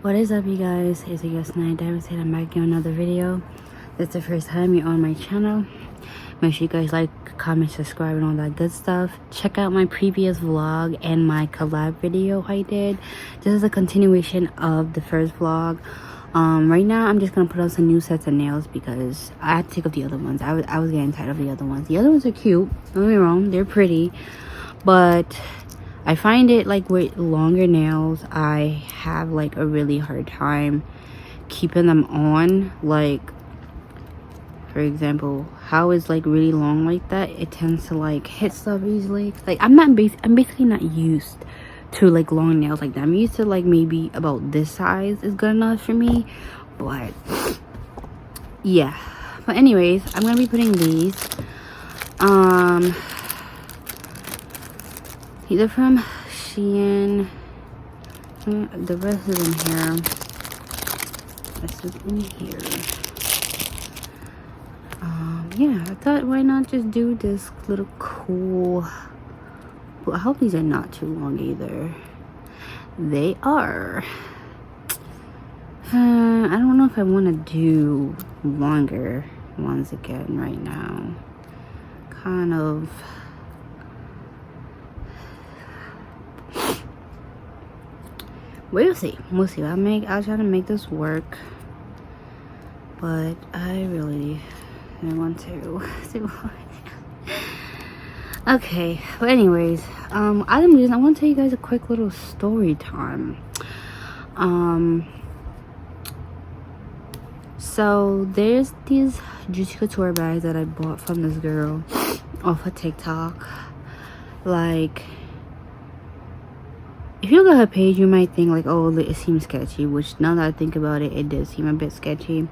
What is up, you guys? It's your girl Night. I'm back in another video. This is the first time you're on my channel. Make sure you guys like, comment, subscribe, and all that good stuff. Check out my previous vlog and my collab video I did. This is a continuation of the first vlog. Right now I'm just gonna put on some new sets of nails because I had to take off the other ones. I was getting tired of the other ones. The other ones are cute, don't get me wrong, they're pretty, but I find it like with longer nails I have like a really hard time keeping them on. Like, for example, how it's like really long like that, it tends to like hit stuff easily. Like I'm basically not used to like long nails like that. I'm used to like maybe about this size is good enough for me, but yeah. But anyways, I'm gonna be putting these either from SHEIN. The rest is in here. This is in here. Yeah, I thought why not just do this little cool. Well, I hope these are not too long either. They are. I don't know if I want to do longer ones again right now. Kind of. We'll see. We'll see. I'll try to make this work. But I really want to do. Okay, but anyways, I want to tell you guys a quick little story time. So there's these Juicy Couture bags that I bought from this girl off of TikTok. Like, if you look at her page, you might think like, oh, it seems sketchy, which now that I think about it, it does seem a bit sketchy.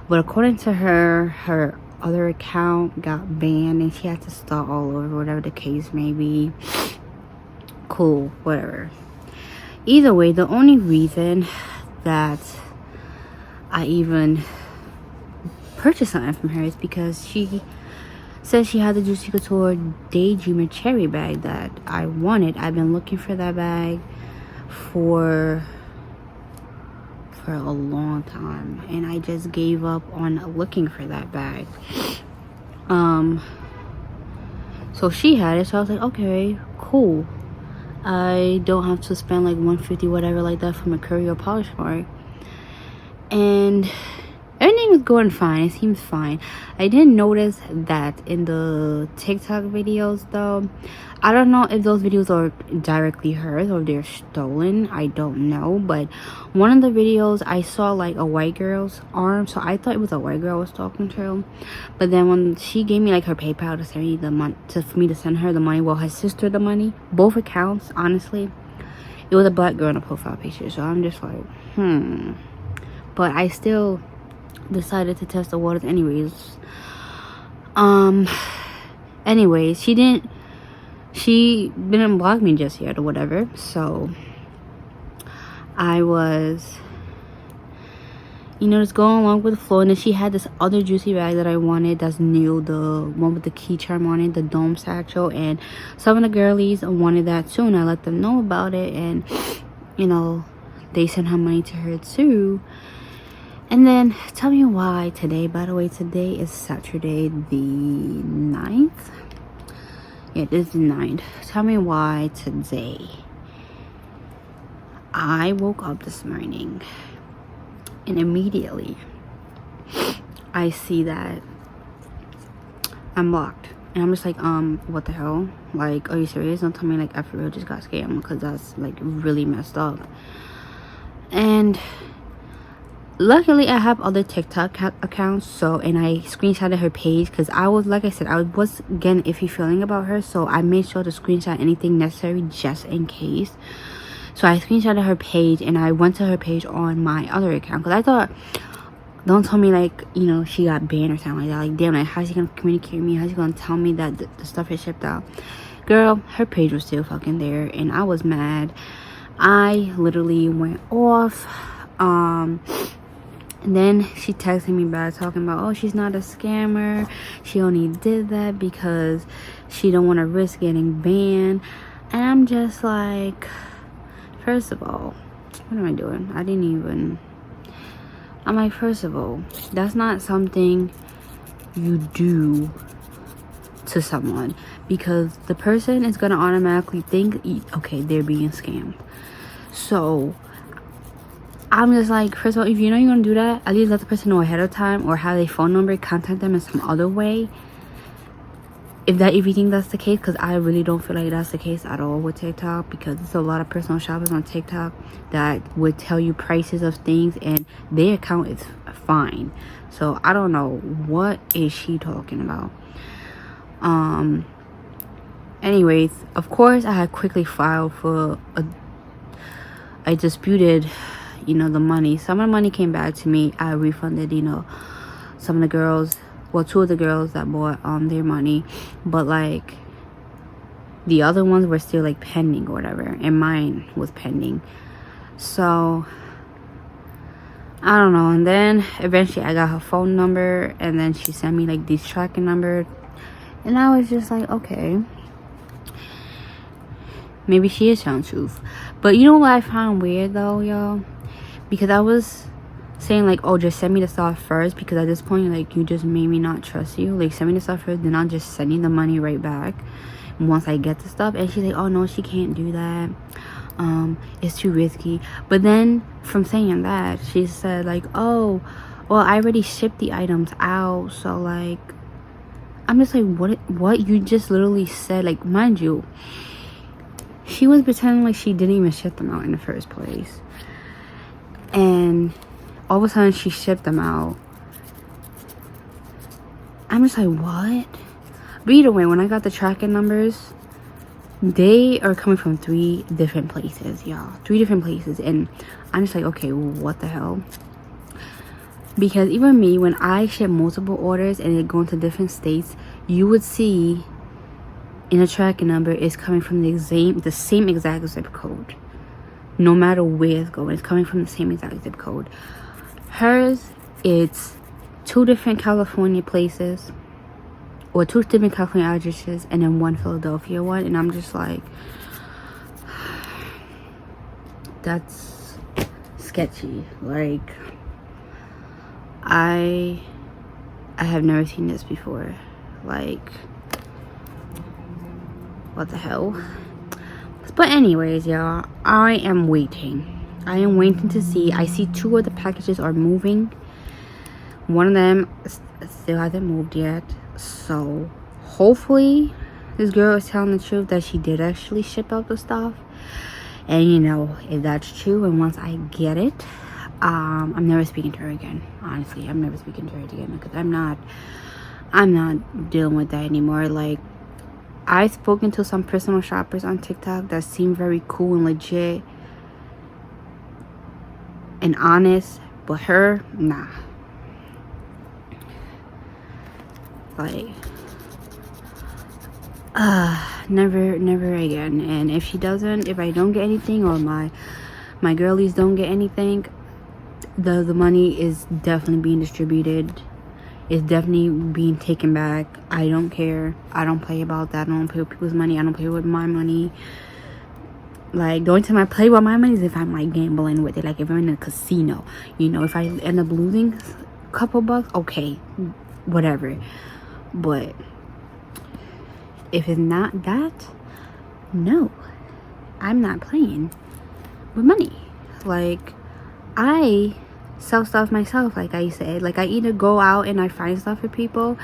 But according to her other account got banned and she had to start all over, whatever the case may be. Cool, whatever. Either way, the only reason that I even purchased something from her is because she said she had the Juicy Couture Daydreamer Cherry bag that I wanted. I've been looking for that bag for a long time, and I just gave up on looking for that bag. So she had it, so I was like, okay, cool. I don't have to spend like $150 whatever like that from a Curry or Poshmark, and everything was going fine. It seems fine. I didn't notice that in the TikTok videos though. I don't know if those videos are directly hers or they're stolen. I don't know. But one of the videos I saw like a white girl's arm, so I thought it was a white girl I was talking to. But then when she gave me like her PayPal to send me the money, for me to send her the money, well, her sister the money, both accounts, honestly, it was a black girl in a profile picture. So I'm just like, but I still decided to test the waters anyways. Anyways, she didn't block me just yet or whatever, so I was, just going along with the flow. And then she had this other juicy bag that I wanted that's new, the one with the key charm on it, the dome satchel, and some of the girlies wanted that too, and I let them know about it, and they sent her money to her too. And then tell me why today, by the way, today is Saturday the 9th. Yeah, this is the 9th. Tell me why today. I woke up this morning and immediately I see that I'm blocked. And I'm just like, what the hell? Like, are you serious? Don't tell me like I for real just got scammed, because that's like really messed up. And luckily I have other TikTok accounts, so, and I screenshotted her page because I was, like I said, I was getting iffy feeling about her, so I made sure to screenshot anything necessary just in case. So I screenshotted her page and I went to her page on my other account, because I thought, don't tell me like, she got banned or something like that. Like, damn, like, how's she gonna communicate with me? How's she gonna tell me that the stuff is shipped out? Girl, her page was still fucking there, and I was mad. I literally went off. And then she texted me back talking about, oh, she's not a scammer. She only did that because she don't want to risk getting banned. And I'm just like, first of all, what am I doing? I didn't even, I'm like, first of all, that's not something you do to someone, because the person is gonna automatically think, okay, they're being scammed. So I'm just like, first of all, if you know you're gonna do that, at least let the person know ahead of time, or have their phone number, contact them in some other way, if you think that's the case, because I really don't feel like that's the case at all with TikTok, because there's a lot of personal shoppers on TikTok that would tell you prices of things and their account is fine. So I don't know what is she talking about. Anyways, of course I had quickly filed for I disputed, you know, the money. Some of the money came back to me. I refunded, you know, some of the girls, well, 2 of the girls that bought their money, but like the other ones were still like pending or whatever, and mine was pending. So I don't know. And then eventually I got her phone number, and then she sent me like these tracking numbers, and I was just like, okay, maybe she is telling the truth. But you know what I found weird though, y'all? Because I was saying like, oh, just send me the stuff first, because at this point, like, you just made me not trust you. Like, send me the stuff first, then I'll just send you the money right back once I get the stuff. And she's like, oh no, she can't do that, it's too risky. But then from saying that, she said like, oh, well, I already shipped the items out. So like, I'm just like, what you just literally said. Like, mind you, she was pretending like she didn't even ship them out in the first place, and all of a sudden she shipped them out. I'm just like, what? But either way, when I got the tracking numbers, they are coming from 3 different places, y'all. 3 different places. And I'm just like, okay, what the hell? Because even me, when I ship multiple orders and they go into different states, you would see in a tracking number is coming from the same exact zip code. No matter where it's going, it's coming from the same exact zip code. Hers, it's 2 different California places, or 2 different California addresses, and then 1 Philadelphia one. And I'm just like, that's sketchy. Like, I have never seen this before. Like, what the hell? But anyways, y'all, I am waiting to see. I see 2 of the packages are moving. One of them still hasn't moved yet. So hopefully this girl is telling the truth, that she did actually ship out the stuff. And you know, if that's true, and once I get it, I'm never speaking to her again. Honestly, I'm never speaking to her again, because I'm not dealing with that anymore. Like, I've spoken to some personal shoppers on TikTok that seem very cool and legit and honest, but her, nah. Like, never again. And if I don't get anything, or my girlies don't get anything, the money is definitely being distributed. It's definitely being taken back. I don't care. I don't play about that. I don't play with people's money. I don't play with my money. Like, the only time I play with my money is if I'm like gambling with it. Like, if I'm in a casino, you know, if I end up losing a couple bucks, okay, whatever. But if it's not that, no, I'm not playing with money. Like, I sell stuff myself. Like I said, like, I either go out and I find stuff for people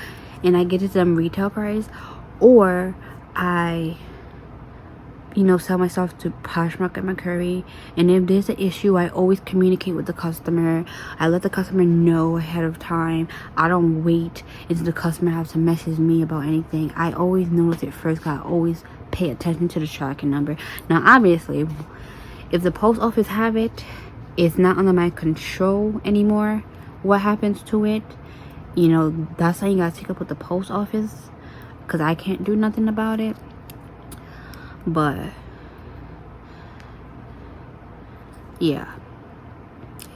and I get it to them retail price, or I, you know, sell myself to Poshmark and McCurry. And if there's an issue, I always communicate with the customer. I let the customer know ahead of time. I don't wait until the customer has to message me about anything. I always notice it first, because I always pay attention to the tracking number. Now, obviously, if the post office have it, it's not under my control anymore. What happens to it, you know, that's how you gotta take up with the post office, because I can't do nothing about it. But yeah,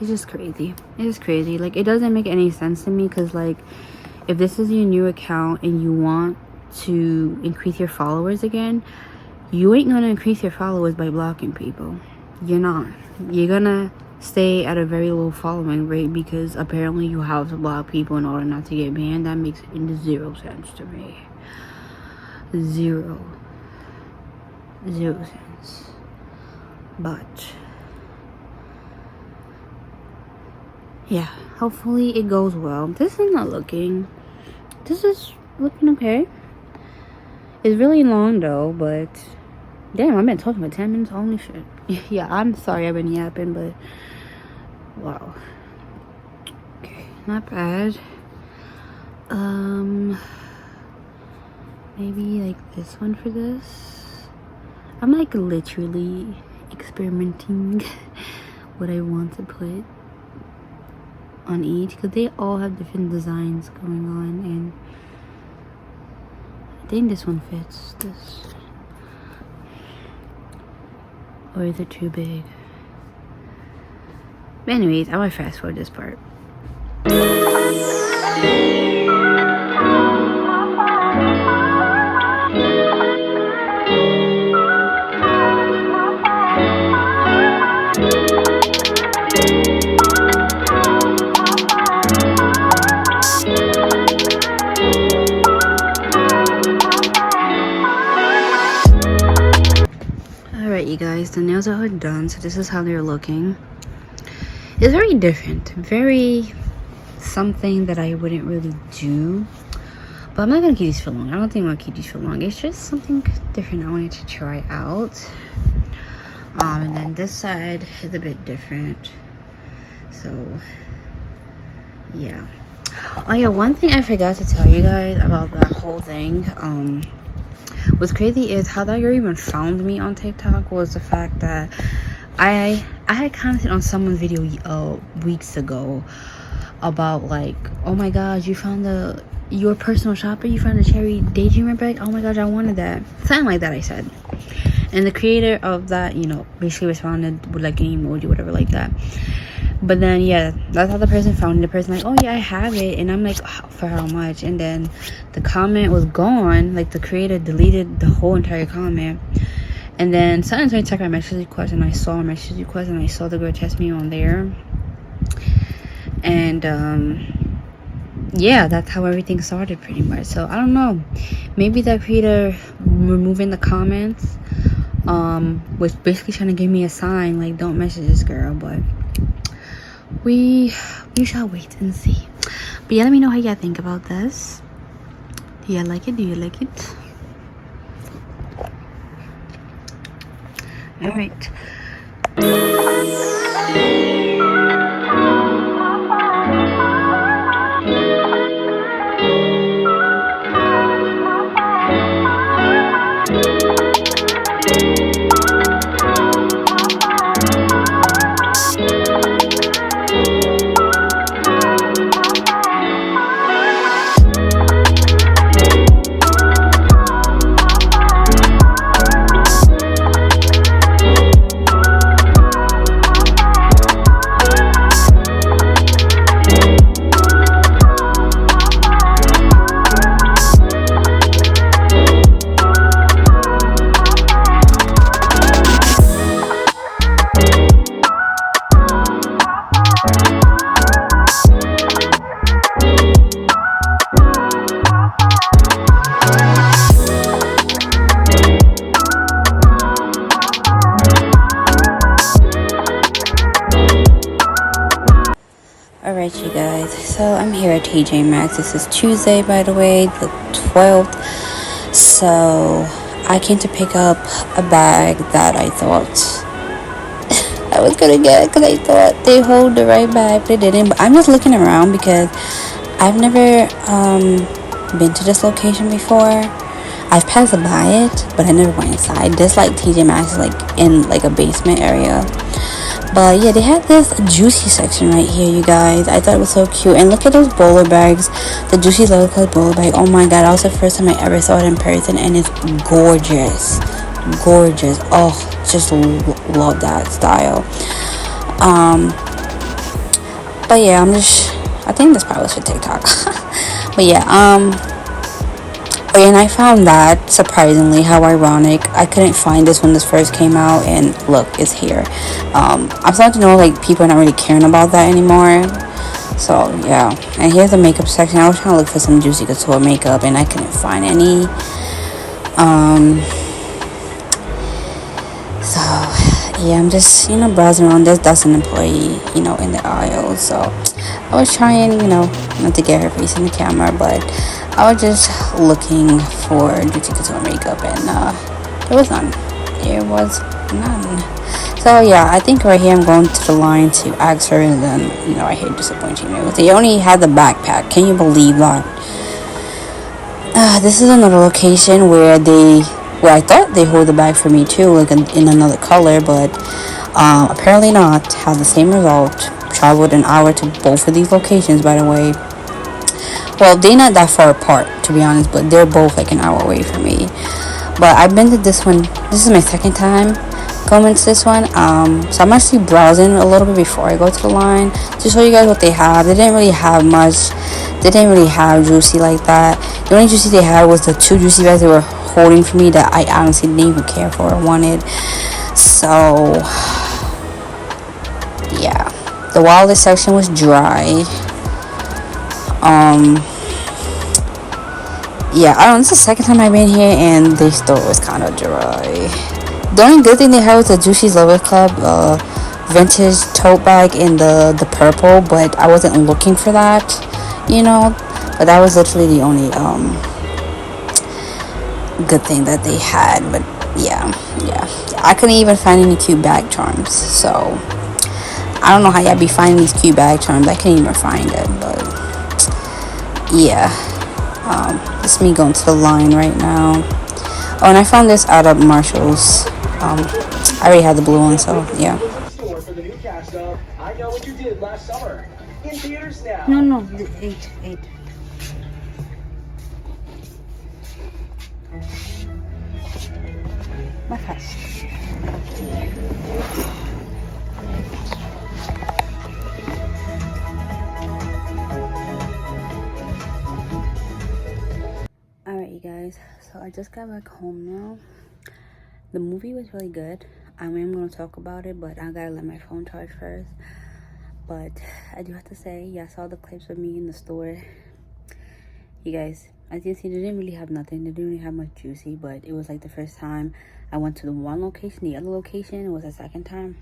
it's just crazy. It's crazy. Like, it doesn't make any sense to me, because like, if this is your new account and you want to increase your followers again, you ain't gonna increase your followers by blocking people. you're not. You're gonna stay at a very low following rate because apparently you have to block people in order not to get banned. That makes zero sense to me. Zero sense. But yeah, hopefully it goes well. This is looking okay. It's really long though, but damn, I've been talking for 10 minutes. Holy shit. Yeah, I'm sorry I've been yapping, but wow. Okay, not bad. Maybe like this one for this. I'm like literally experimenting what I want to put on each because they all have different designs going on, and I think this one fits this. Or is it too big? But anyways, I want to fast forward this part. You guys, the nails are done, so this is how they're looking. It's very different, very something that I wouldn't really do, but I'm not gonna keep these for long. I don't think I'm gonna keep these for long. It's just something different I wanted to try out. And then this side is a bit different, so yeah. Oh yeah, one thing I forgot to tell you guys about that whole thing, what's crazy is how that girl even found me on TikTok was the fact that I had commented on someone's video weeks ago about like, oh my gosh, you found your personal shopper, you found a cherry daydreamer bag, oh my gosh, I wanted that, something like that I said. And the creator of that, you know, basically responded with like an emoji, whatever like that. But then yeah, that's how the person found it. The person like, oh yeah, I have it. And I'm like, oh, for how much? And then the comment was gone. Like the creator deleted the whole entire comment. And then suddenly I checked my message request, and I saw my message request, and I saw the girl test me on there. And yeah, that's how everything started pretty much. So I don't know, maybe that creator removing the comments was basically trying to give me a sign like, don't message this girl. But we shall wait and see. But yeah, let me know how y'all think about this. Do you like it? Do you like it? All right. Alright you guys, so I'm here at TJ Maxx. This is Tuesday, by the way, the 12th. So I came to pick up a bag that I thought I was gonna get, because I thought they hold the right bag, but they didn't. But I'm just looking around because I've never been to this location before. I've passed by it, but I never went inside. This like TJ Maxx is like in like a basement area. But yeah, they had this juicy section right here, you guys. I thought it was so cute. And look at those bowler bags. The Juicy Low Cut bowler bag. Oh my god, that was the first time I ever saw it in person. And it's gorgeous. Gorgeous. Oh, just love that style. But yeah, I think this probably was for TikTok. But yeah, And I found that surprisingly, how ironic. I couldn't find this when this first came out, and look, it's here. I'm starting to know like people are not really caring about that anymore. So yeah, and here's the makeup section. I was trying to look for some Juicy Couture makeup, and I couldn't find any. So yeah, I'm just browsing around. That's an employee in the aisle. So I was trying not to get her face in the camera, but I was just looking for Juicy Couture makeup, and there was none. There was none. So yeah, I think right here I'm going to the line to ask her, and then I hate disappointing me. They only had the backpack. Can you believe that? This is another location where I thought they hold the bag for me too, like in another color, but apparently not. Had the same result. Traveled an hour to both of these locations, by the way. Well, they're not that far apart, to be honest, but they're both like an hour away from me. But I've been to this one. This is my second time going to this one. So I'm actually browsing a little bit before I go to the line to show you guys what they have. They didn't really have much. They didn't really have Juicy like that. The only Juicy they had was the 2 Juicy bags they were holding for me that I honestly didn't even care for or wanted. So yeah, the wallet section was dry. Yeah, I don't know, this is the second time I've been here, and the store was kind of dry. The only good thing they had was the Juicy's Lover Club vintage tote bag in the purple, but I wasn't looking for that, but that was literally the only good thing that they had. But yeah, I couldn't even find any cute bag charms, so I don't know how y'all be finding these cute bag charms. I can't even find it, but yeah. It's me going to the line right now. Oh, and I found this out of Marshall's. I already had the blue one, so yeah. No, 8. My gosh. Alright, you guys, so I just got back home now. The movie was really good. I am going to talk about it, but I gotta let my phone charge first. But I do have to say, yeah, I saw the clips of me in the store. You guys, as you see, they didn't really have nothing. They didn't really have much Juicy, but it was like the first time I went to the one location. The other location was the second time.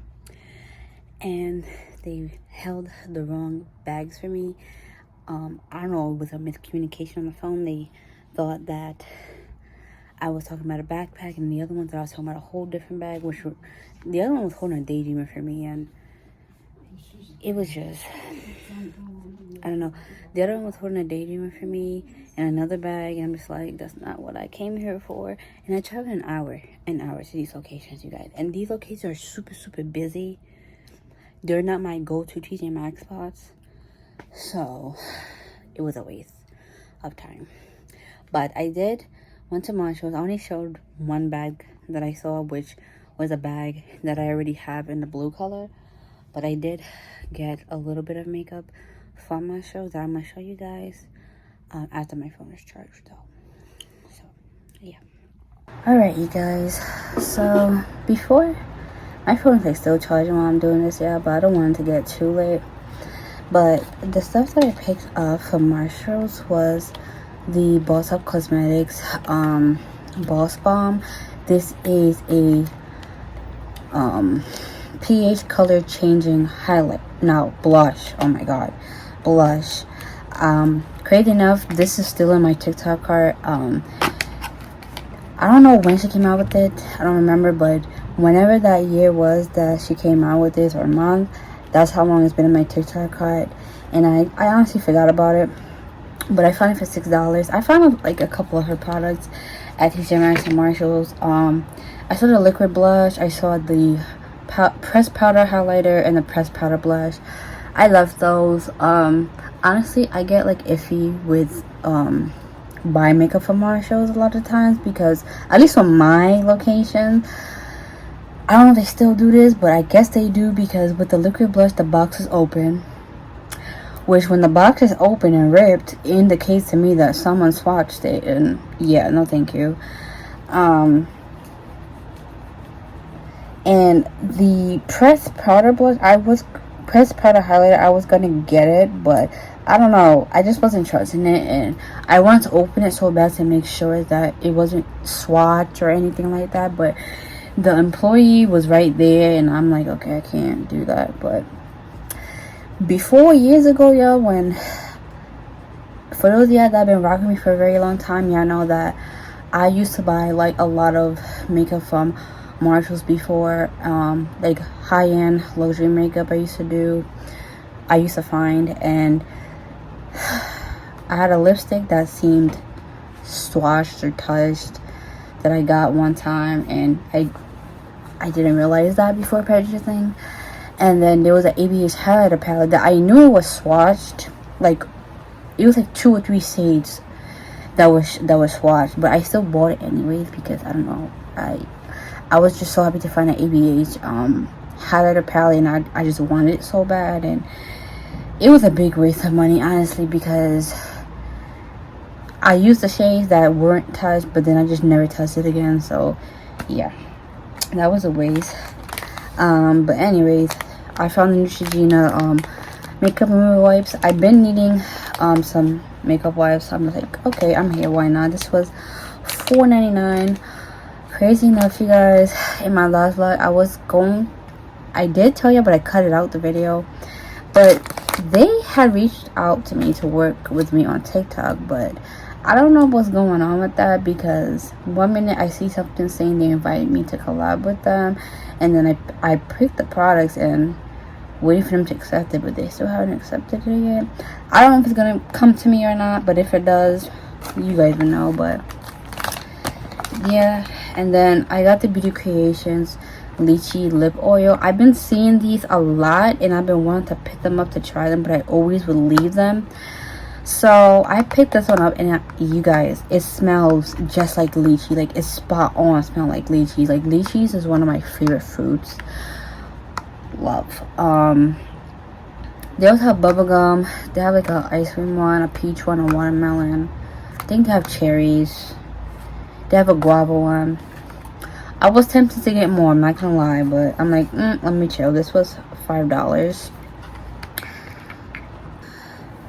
And they held the wrong bags for me. I don't know, with a miscommunication on the phone, they thought that I was talking about a backpack, and the other ones that I was talking about a whole different bag, which were, the other one was holding a daydreamer for me, and it was just, I don't know, the other one was holding a daydreamer for me and another bag, and I'm just like, that's not what I came here for. And I traveled an hour to these locations, you guys, and these locations are super busy. They're not my go-to TJ Maxx spots, so it was a waste of time. But I went to Marshall's. I only showed one bag that I saw, which was a bag that I already have in the blue color. But I did get a little bit of makeup from Marshall's that I'm going to show you guys after my phone is charged, though. So, yeah. Alright, you guys. So, before, my phone is like still charging while I'm doing this, yeah, but I don't want it to get too late. But the stuff that I picked up from Marshall's was the Boss Up Cosmetics Boss Balm. This is a pH color changing highlight. No, blush. Oh my god, blush. Crazy enough, this is still in my TikTok cart. I don't know when she came out with it. I don't remember, but whenever that year was that she came out with this, or month, that's how long it's been in my TikTok cart. And I honestly forgot about it. But I found it for $6. I found like a couple of her products at TJ Maxx and Marshall's. I saw the liquid blush. I saw the pressed powder highlighter and the pressed powder blush. I love those. Honestly, I get like iffy with buying makeup from Marshall's a lot of times, because at least on my location, I don't know if they still do this, but I guess they do, because with the liquid blush, the box is open. which when the box is open and ripped indicates to me that someone swatched it, and yeah, no thank you. And the pressed powder blush, pressed powder highlighter, I was gonna get it, but I don't know, I just wasn't trusting it, and I wanted to open it so bad to make sure that it wasn't swatched or anything like that, but the employee was right there, and I'm like, okay, I can't do that. But before, years ago, y'all, when, for those of y'all that have been rocking me for a very long time, y'all know that I used to buy like a lot of makeup from Marshalls before, like high-end luxury makeup I used to find, and I had a lipstick that seemed swatched or touched that I got one time, and I didn't realize that before purchasing. And then there was an ABH highlighter palette that I knew it was swatched, like it was like 2 or 3 shades that was swatched, but I still bought it anyways because I don't know, I was just so happy to find an ABH highlighter palette, and I just wanted it so bad. And it was a big waste of money, honestly, because I used the shades that weren't touched, but then I just never touched it again. So yeah, that was a waste. But anyways, I found the Neutrogena makeup remover wipes. I've been needing some makeup wipes. I'm like, okay, I'm here, why not? This was $4.99. Crazy enough, you guys, in my last vlog, I did tell you, but I cut it out the video. But they had reached out to me to work with me on TikTok, but I don't know what's going on with that, because one minute I see something saying they invited me to collab with them, and then I picked the products and waiting for them to accept it, but they still haven't accepted it yet. I don't know if it's gonna come to me or not, but if it does, you guys will know. But yeah, and then I got the Beauty Creations lychee lip oil. I've been seeing these a lot, and I've been wanting to pick them up to try them, but I always would leave them. So I picked this one up, and you guys, it smells just like lychee. Like, it's spot on smell like lychees. Like, lychees is one of my favorite fruits. Love. They also have bubblegum. They have like a ice cream one, a peach one, a watermelon. I think they have cherries. They have a guava one. I was tempted to get more, I'm not gonna lie, but I'm like, let me chill. This was $5.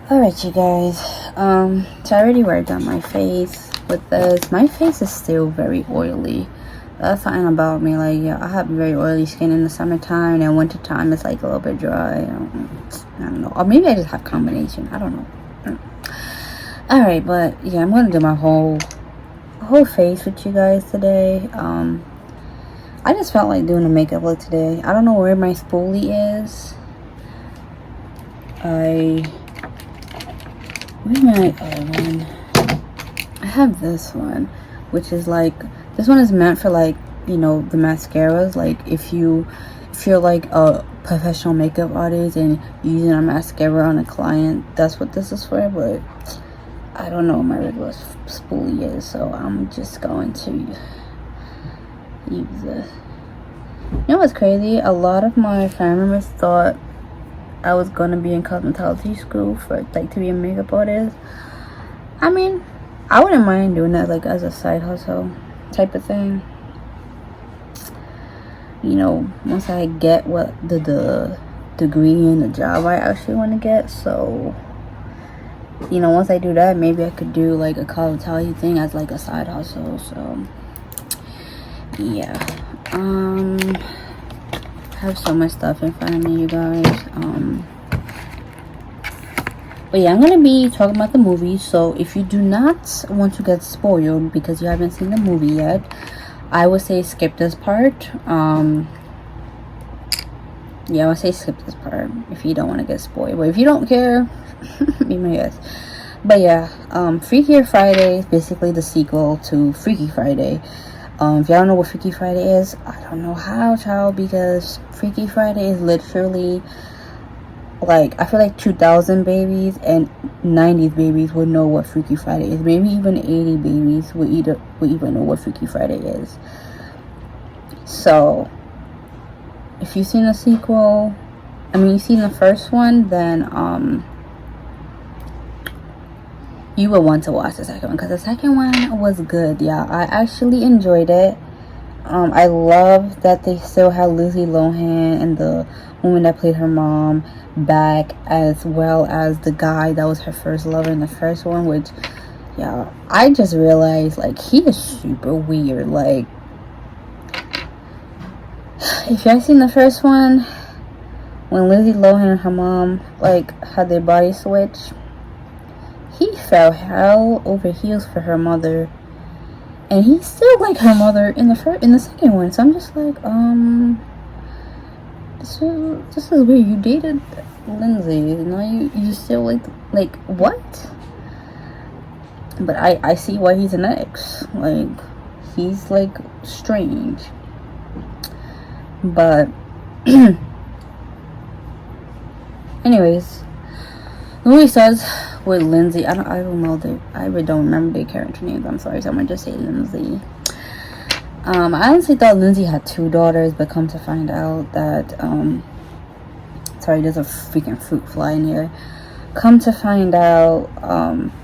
Alright, you guys, so I already worked on my face with this. My face is still very oily. That's something about me. Like, yeah, I have very oily skin in the summertime, and winter time it's like a little bit dry. I don't know, or maybe I just have combination, I don't know. Alright, but yeah, I'm gonna do my whole face with you guys today. I just felt like doing a makeup look today. I don't know where my spoolie is. Where's my other one? I have this one, which is like, this one is meant for, like, you know, the mascaras. Like, if you're like a professional makeup artist and using a mascara on a client, that's what this is for. But I don't know what my regular spoolie is, so I'm just going to use this. You know what's crazy? A lot of my family members thought I was gonna be in cosmetology school for, like, to be a makeup artist. I mean, I wouldn't mind doing that, like, as a side hustle type of thing. You know, once I get what the degree and the job I actually want to get. So, you know, once I do that, maybe I could do like a cosmetology thing as like a side hustle. So yeah, I have so much stuff in front of me, you guys. But yeah, I'm gonna be talking about the movie. So if you do not want to get spoiled because you haven't seen the movie yet, I would say skip this part. Yeah, I would say skip this part if you don't want to get spoiled. But if you don't care, be my guest. But yeah, Freakier Friday is basically the sequel to Freaky Friday. If y'all don't know what Freaky Friday is, I don't know how, child, because Freaky Friday is literally, like, I feel like 2000 babies and 90s babies would know what Freaky Friday is. Maybe even 80 babies would even know what Freaky Friday is. So, if you've seen the sequel, I mean, you've seen the first one, then, you will want to watch the second one, because the second one was good. Yeah, I actually enjoyed it. I love that they still had Lindsay Lohan and the woman that played her mom back, as well as the guy that was her first lover in the first one, which, yeah, I just realized, like, he is super weird. Like, if you guys seen the first one, when Lindsay Lohan and her mom, like, had their body switch, he fell hell over heels for her mother. And he's still like her mother in the second one. So I'm just like, this is where you dated Lindsay. Now you still like what? But I see why he's an ex. Like, he's like strange. But anyways, the movie starts with Lindsay. I don't know, I really don't remember their character names. I'm sorry, so I'm gonna just say Lindsay. I honestly thought Lindsay had 2 daughters, but come to find out that sorry, there's a freaking fruit fly in here. Come to find out,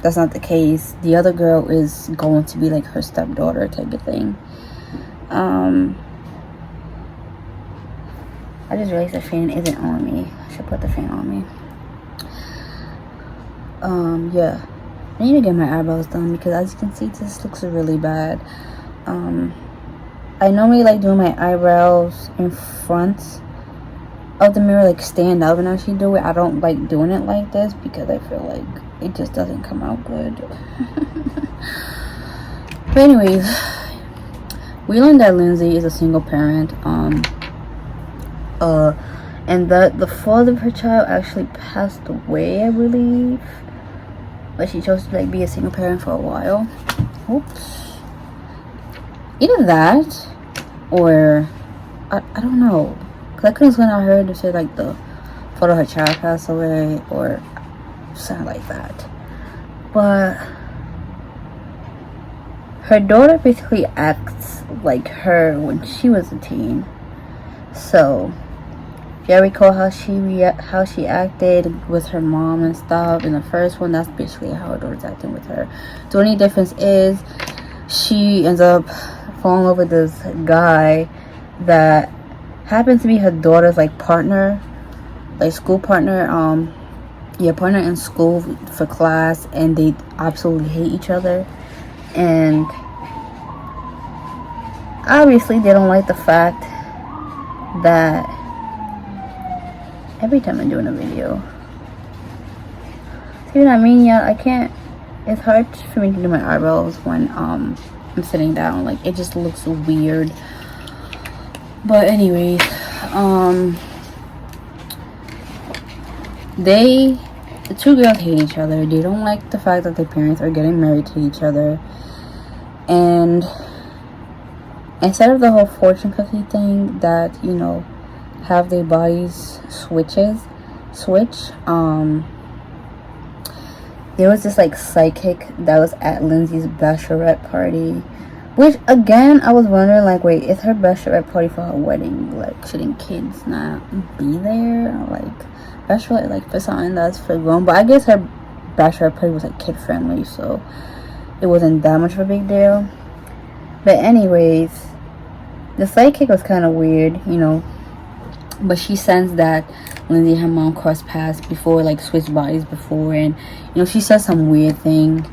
that's not the case. The other girl is going to be like her stepdaughter type of thing. I just realized the fan isn't on me. I should put the fan on me. Yeah, I need to get my eyebrows done, because as you can see, this looks really bad. I normally like doing my eyebrows in front of the mirror, like stand up and actually do it. I don't like doing it like this because I feel like it just doesn't come out good. But anyways, we learned that Lindsay is a single parent, and that the father of her child actually passed away, I believe. But she chose to like be a single parent for a while. Oops. Either that, or I don't know, because I couldn't swear I heard her say like the father of her child passed away or something like that. But her daughter basically acts like her when she was a teen. So yeah, recall how she acted with her mom and stuff in the first one. That's basically how her daughter's acting with her. The only difference is she ends up falling in love with this guy that happens to be her daughter's like partner, like school partner. Partner in school for class, and they absolutely hate each other. And obviously they don't like the fact that every time I'm doing a video, see what I mean? Yeah, I can't, it's hard for me to do my eyebrows when I'm sitting down. Like, it just looks weird. But anyways, the 2 girls hate each other. They don't like the fact that their parents are getting married to each other. And instead of the whole fortune cookie thing that, you know, have their bodies switch, there was this like psychic that was at Lindsay's bachelorette party, which again I was wondering, like, wait, is her bachelorette party for her wedding? Like, shouldn't kids not be there? Like, bachelorette, like, for something that's for grown. But I guess her bachelorette party was like kid friendly, so it wasn't that much of a big deal. But anyways, the psychic was kind of weird, you know. But she sensed that Lindsay and her mom crossed paths before, like switched bodies before, and you know, she said some weird thing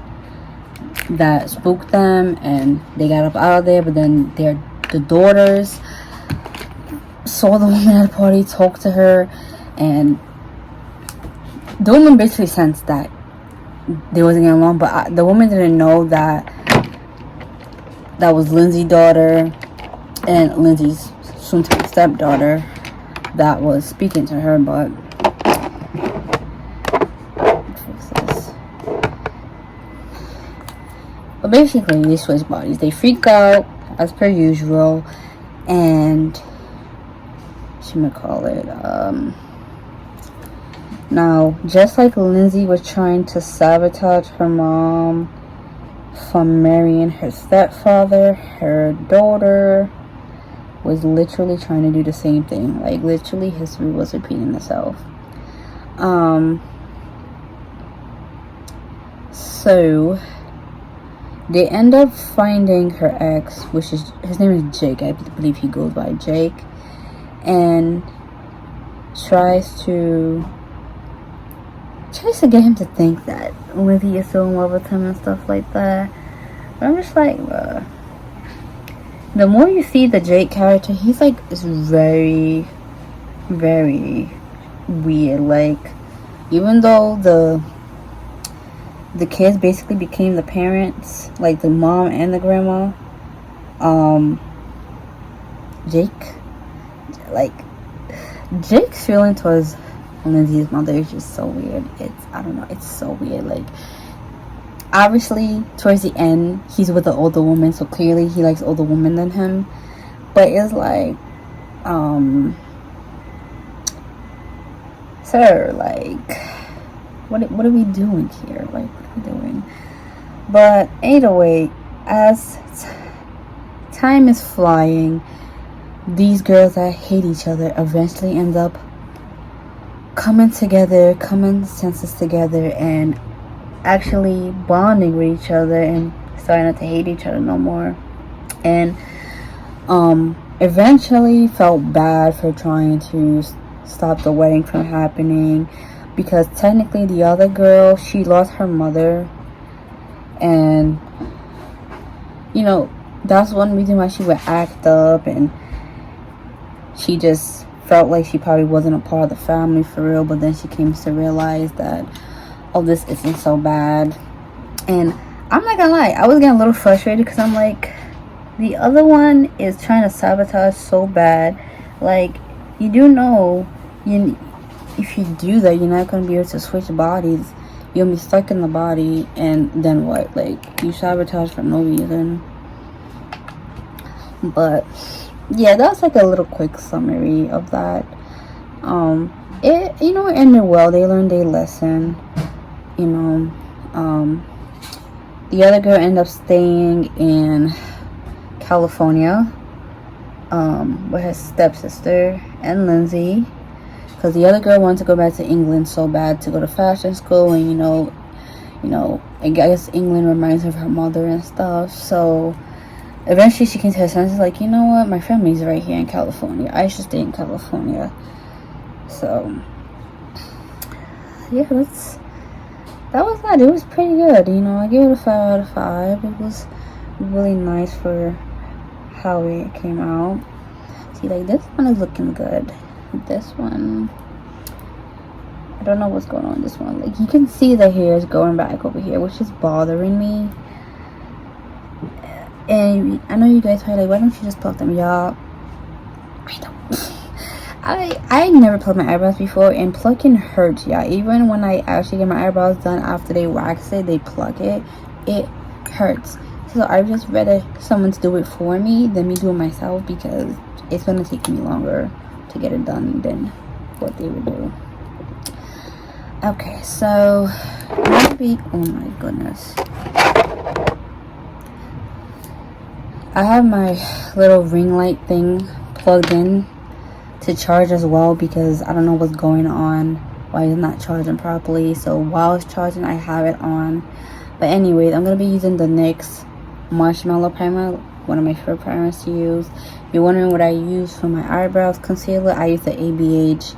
that spooked them, and they got up out of there. But then the daughters saw the woman at the party, talked to her, and the woman basically sensed that they wasn't getting along. But the woman didn't know that that was Lindsay's daughter and Lindsay's soon-to-be stepdaughter that was speaking to her. But basically they switch bodies, they freak out as per usual, and now, just like Lindsay was trying to sabotage her mom from marrying her stepfather, her daughter was literally trying to do the same thing. Like, literally history was repeating itself. So they end up finding her ex, which is, his name is Jake. I believe he goes by Jake, and tries to get him to think that Lindsay is still in love with him and stuff like that. But I'm just like, bruh. The more you see the Jake character, he's like, is very, very weird. Like, even though the kids basically became the parents, like the mom and the grandma, Jake's feeling towards Lindsay's mother is just so weird. I don't know, it's so weird. Like, obviously towards the end he's with the older woman, so clearly he likes older women than him. But it's like, sir, like, what are we doing here? Like, what are we doing? But either way, as time is flying, these girls that hate each other eventually end up coming together, coming senses together, and actually bonding with each other and starting not to hate each other no more. And eventually felt bad for trying to stop the wedding from happening, because technically the other girl, she lost her mother, and you know, that's one reason why she would act up, and she just felt like she probably wasn't a part of the family for real. But then she came to realize that, oh, this isn't so bad. And I'm not gonna lie, I was getting a little frustrated, because I'm like, the other one is trying to sabotage so bad. Like, you do know, if you do that, you're not gonna be able to switch bodies. You'll be stuck in the body, and then what? Like, you sabotage for no reason. But yeah, that's like a little quick summary of that. It, you know, ended well. They learned their lesson. You know, the other girl ended up staying in California with her stepsister and Lindsay, because the other girl wanted to go back to England so bad to go to fashion school, and you know, I guess England reminds her of her mother and stuff. So eventually she came to her senses, like, you know what, my family's right here in California, I should stay in California. So yeah, that was that. It was pretty good, you know. I give it a 5 out of 5. It was really nice for how it came out. See, like, this one is looking good. This one, I don't know what's going on with this one. Like, you can see the hair is going back over here, which is bothering me. And I know you guys are like, why don't you just pluck them? Y'all, I don't. I never plucked my eyebrows before, and plucking hurts, y'all. Even when I actually get my eyebrows done after they wax it, they pluck it, it hurts. So I'd just rather someone to do it for me than me do it myself, because it's gonna take me longer to get it done than what they would do. Okay, so maybe, oh my goodness, I have my little ring light thing plugged in to charge as well, because I don't know what's going on, why it's not charging properly. So while it's charging, I have it on. But anyways, I'm gonna be using the NYX Marshmallow Primer, one of my favorite primers to use. If you're wondering what I use for my eyebrows concealer, I use the ABH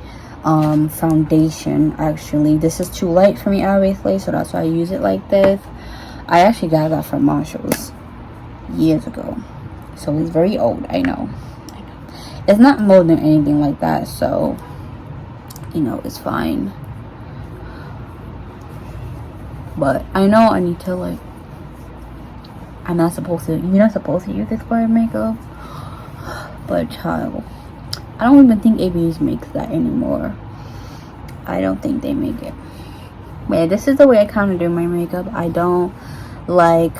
foundation. Actually, this is too light for me, obviously, so that's why I use it like this. I actually got that from Marshall's years ago, so it's very old. I know. It's not molding anything like that, so you know, it's fine. But I know I need to, like, you're not supposed to use expired makeup, but child, I don't even think ABH makes that anymore. I don't think they make it. But yeah, this is the way I kind of do my makeup. I don't like,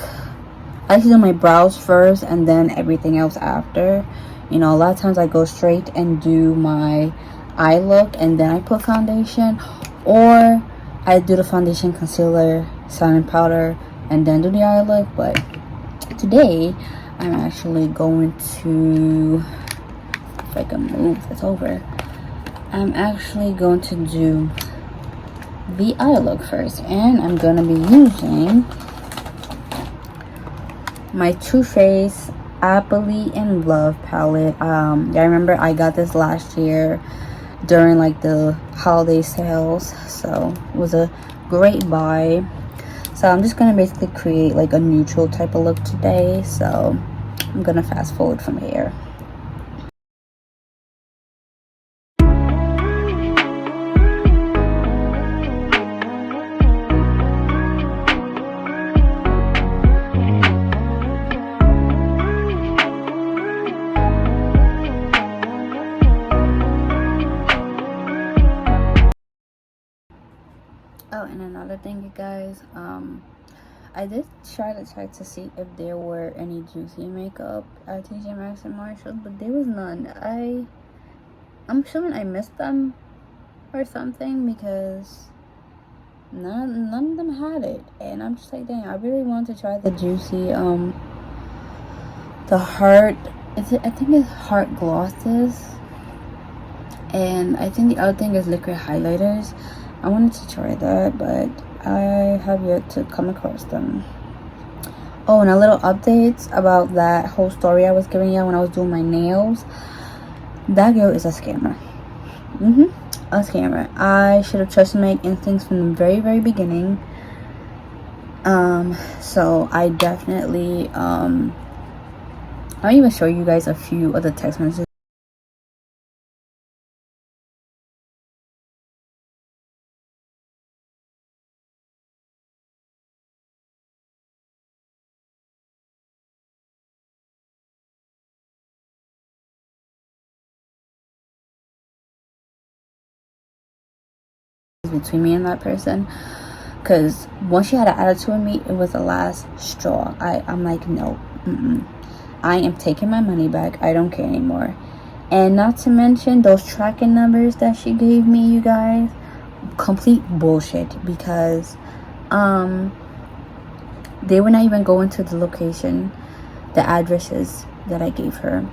I usually do my brows first and then everything else after. You know, a lot of times I go straight and do my eye look and then I put foundation, or I do the foundation, concealer, setting powder, and then do the eye look. But today I'm actually going to, if I can move this over, I'm actually going to do the eye look first, and I'm gonna be using my Too Faced Happily in Love palette. I remember I got this last year during like the holiday sales, so it was a great buy. So I'm just gonna basically create like a neutral type of look today, so I'm gonna fast forward from here. Oh, and another thing, you guys, I did try to see if there were any juicy makeup at TJ Maxx and Marshalls, but there was none. I'm assuming I missed them or something, because none of them had it, and I'm just like, dang, I really want to try the juicy the heart, I think it's heart glosses, and I think the other thing is liquid highlighters. I wanted to try that, but I have yet to come across them. Oh, and a little updates about that whole story I was giving you when I was doing my nails. That girl is a scammer. A scammer. I should have trusted my instincts from the very, very beginning. So I definitely I'll even show you guys a few of the text messages between me and that person, because once she had an attitude with me, it was the last straw. I'm like, no, I am taking my money back. I don't care anymore. And not to mention those tracking numbers that she gave me, you guys, complete bullshit, because they were not even going to the location, the addresses that I gave her.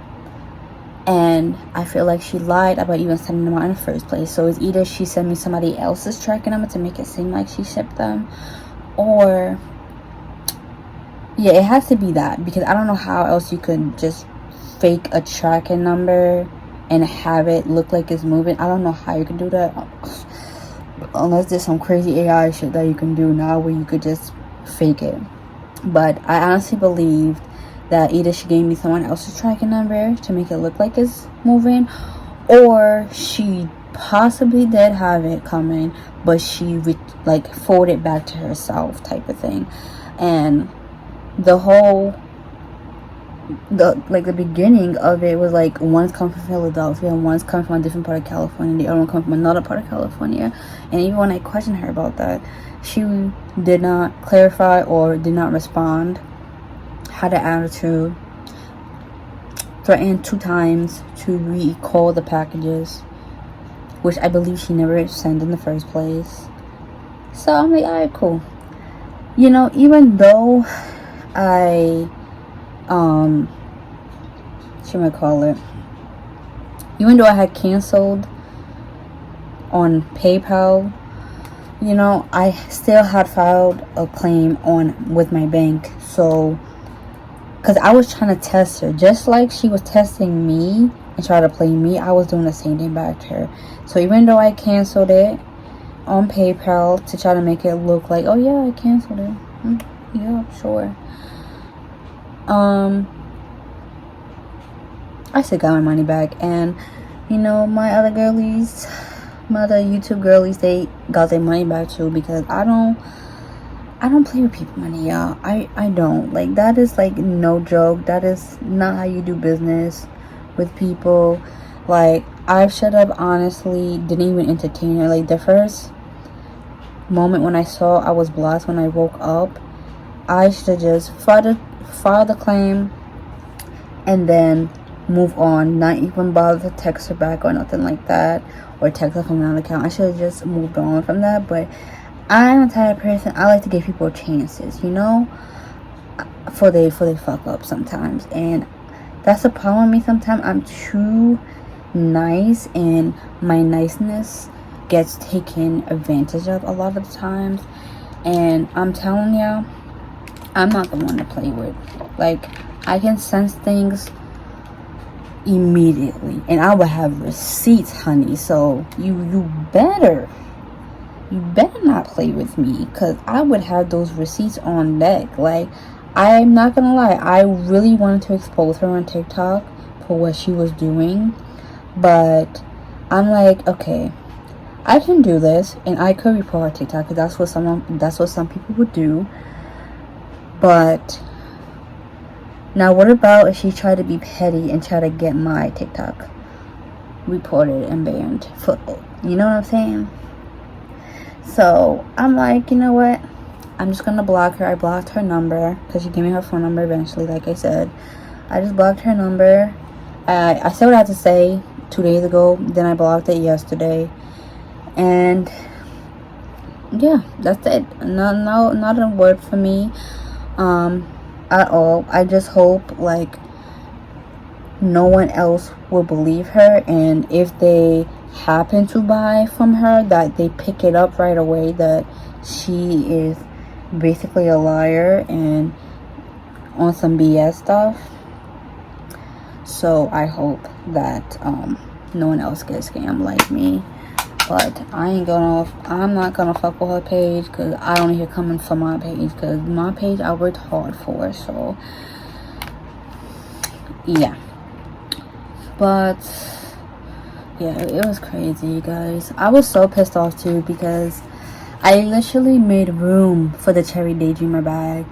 And I feel like she lied about even sending them out in the first place. So it's either she sent me somebody else's tracking number to make it seem like she shipped them, or yeah, it has to be that, because I don't know how else you could just fake a tracking number and have it look like it's moving. I don't know how you can do that, unless there's some crazy AI shit that you can do now where you could just fake it. But I honestly believed that either she gave me someone else's tracking number to make it look like it's moving, or she possibly did have it coming, but she like forwarded it back to herself, type of thing. And the beginning of it was like, one's coming from Philadelphia and one's coming from a different part of California, the other one coming from another part of California. And even when I questioned her about that, she did not clarify or did not respond. Had an attitude, threatened 2 times to recall the packages, which I believe she never sent in the first place. So I'm like, alright, cool. You know, even though I even though I had canceled on PayPal, you know, I still had filed a claim with my bank. So because I was trying to test her, just like she was testing me and trying to play me, I was doing the same thing back to her. So even though I canceled it on PayPal to try to make it look like, oh yeah, I canceled it, yeah, sure, I still got my money back. And you know, my other YouTube girlies, they got their money back too, because I don't play with people money, y'all. I don't. Like, that is like no joke. That is not how you do business with people. Like, I should have honestly didn't even entertain her. Like, the first moment when I saw I was blessed when I woke up, I should have just filed the claim and then move on, not even bother to text her back or nothing like that, or text her from another account. I should have just moved on from that. But I'm a type of person, I like to give people chances, you know, for they fuck up sometimes. And that's the problem with me sometimes. I'm too nice, and my niceness gets taken advantage of a lot of the times. And I'm telling you, I'm not the one to play with. Like, I can sense things immediately, and I will have receipts, honey. So you better not play with me, because I would have those receipts on deck. Like, I'm not gonna lie, I really wanted to expose her on TikTok for what she was doing, but I'm like, okay, I can do this, and I could report her TikTok, because that's what some people would do. But now what about if she tried to be petty and try to get my TikTok reported and banned? You know what I'm saying? So I'm like, you know what, I'm just gonna block her. I blocked her number because she gave me her phone number eventually, like I said. I just blocked her number. I said what I had to say 2 days ago, then I blocked it yesterday. And yeah, that's it. Not a word for me at all. I just hope like no one else will believe her, and if they happen to buy from her, that they pick it up right away that she is basically a liar and on some BS stuff. So I hope that no one else gets scammed like me. But I'm not gonna fuck with her page, because I don't hear coming from my page, because my page I worked hard for. So yeah, but yeah, it was crazy, you guys. I was so pissed off too, because I literally made room for the Cherry Daydreamer bag,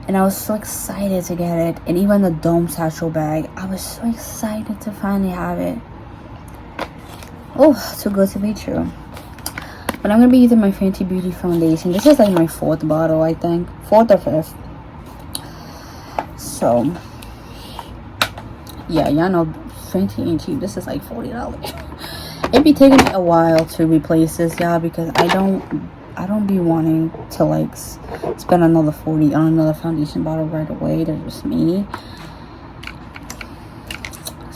and I was so excited to get it. And even the Dome Satchel bag, I was so excited to finally have it. Oh, too good to be true. But I'm gonna be using my Fenty Beauty foundation. This is like my 4th bottle, I think, 4th or 5th. So yeah, y'all know Fenty ain't cheap. This is like $40. It'd be taking me a while to replace this, y'all, because I don't be wanting to like spend another $40 on another foundation bottle right away. That's just me.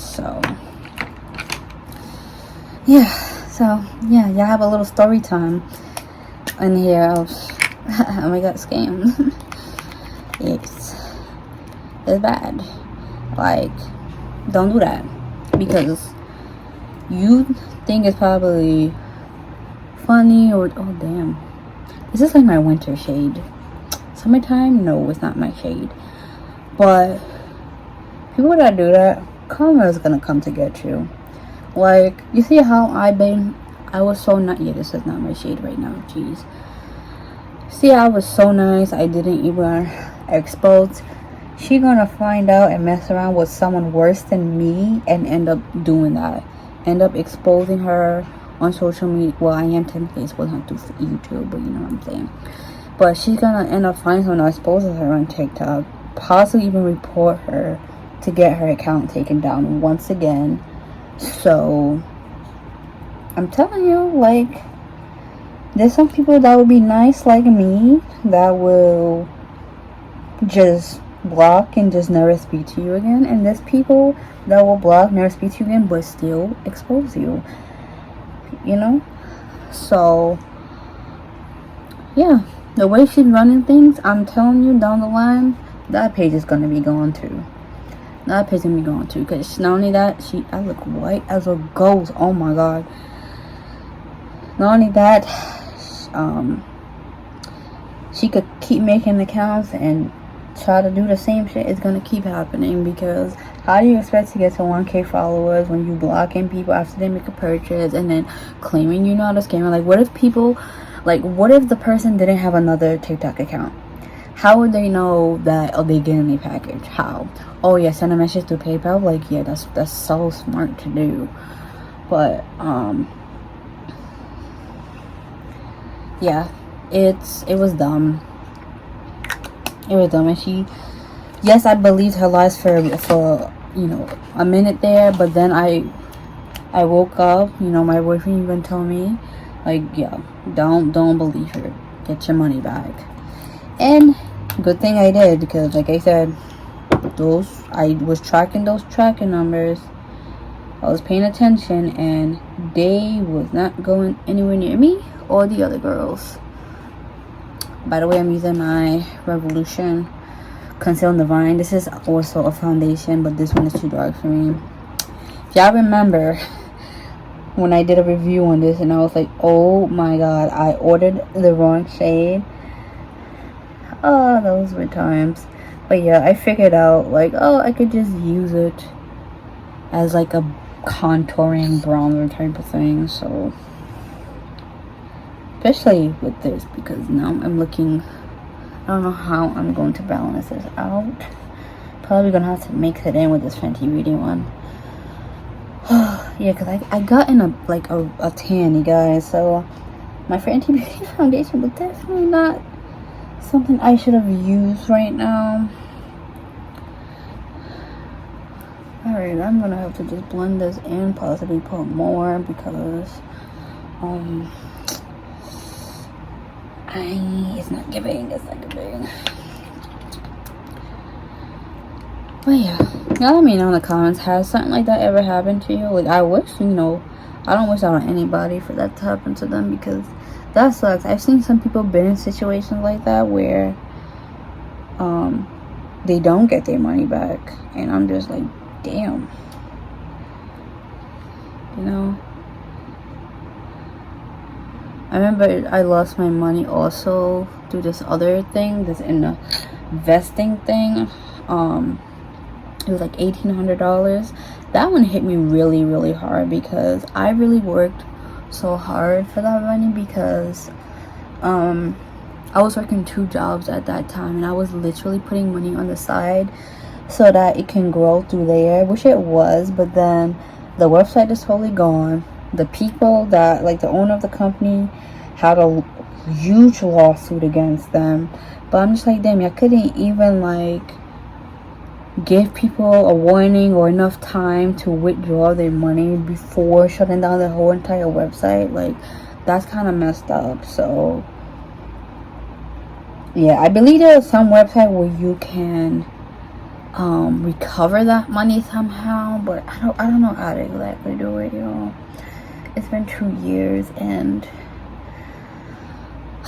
So yeah, y'all have a little story time in here of oh my god, scammed. it's bad. Like, don't do that, because you think it's probably funny, or oh damn, this is like my winter shade. Summertime, no, it's not my shade. But people that do that, karma is gonna come to get you. Like, you see how I was so not, yeah, this is not my shade right now, jeez. See, I was so nice, I didn't even expose. She gonna find out and mess around with someone worse than me and end up doing that. End up exposing her on social media. Well, I am technically exposing her through YouTube, but you know what I'm saying. But she's gonna end up finding someone that exposes her on TikTok, possibly even report her to get her account taken down once again. So I'm telling you, like, there's some people that would be nice like me that will just block and just never speak to you again, and there's people that will block, never speak to you again, but still expose you, you know. So yeah, the way she's running things, I'm telling you, down the line, that page is gonna be gone too. That page is gonna be gone too, because not only that, I look white as a ghost. Oh my god. Not only that, she could keep making accounts and try to do the same shit. It's gonna keep happening, because how do you expect to get to 1K followers when you blocking people after they make a purchase and then claiming you're not a scammer? Like, what if the person didn't have another TikTok account? How would they know that, oh, they getting a package? How? Oh yeah, send a message through PayPal. Like, yeah, that's so smart to do. But yeah, it was dumb. It was dumb. And yes, I believed her lies for you know, a minute there, but then I woke up, you know, my boyfriend even told me, like, yeah, don't believe her, get your money back. And good thing I did, because like I said, I was tracking those tracking numbers, I was paying attention, and they was not going anywhere near me or the other girls. By the way, I'm using my Revolution Conceal and Divine. This is also a foundation, but this one is too dark for me. If y'all remember when I did a review on this, and I was like, oh my god, I ordered the wrong shade. Oh, those were times. But yeah, I figured out, like, oh, I could just use it as like a contouring bronzer type of thing. So especially with this, because now I'm looking, I don't know how I'm going to balance this out. Probably gonna have to mix it in with this Fenty Beauty one. Yeah, because I got in a tan, you guys. So my Fenty Beauty foundation was definitely not something I should have used right now. Alright, I'm gonna have to just blend this in, possibly put more, because it's not giving. But yeah, y'all let me know in the comments, has something like that ever happened to you? Like, I wish, you know, I don't wish that on anybody for that to happen to them, because that sucks. I've seen some people been in situations like that where they don't get their money back, and I'm just like, damn. You know, I remember I lost my money also through this other thing, this investing thing. It was like $1,800. That one hit me really, really hard, because I really worked so hard for that money, because I was working 2 jobs at that time, and I was literally putting money on the side so that it can grow through there, which it was. But then the website is totally gone. The people that, like, the owner of the company had a huge lawsuit against them. But I'm just like, damn, I couldn't even like give people a warning or enough time to withdraw their money before shutting down the whole entire website. Like, that's kind of messed up. So yeah, I believe there's some website where you can recover that money somehow, but I don't know how to exactly do it, y'all. It's been 2 years, and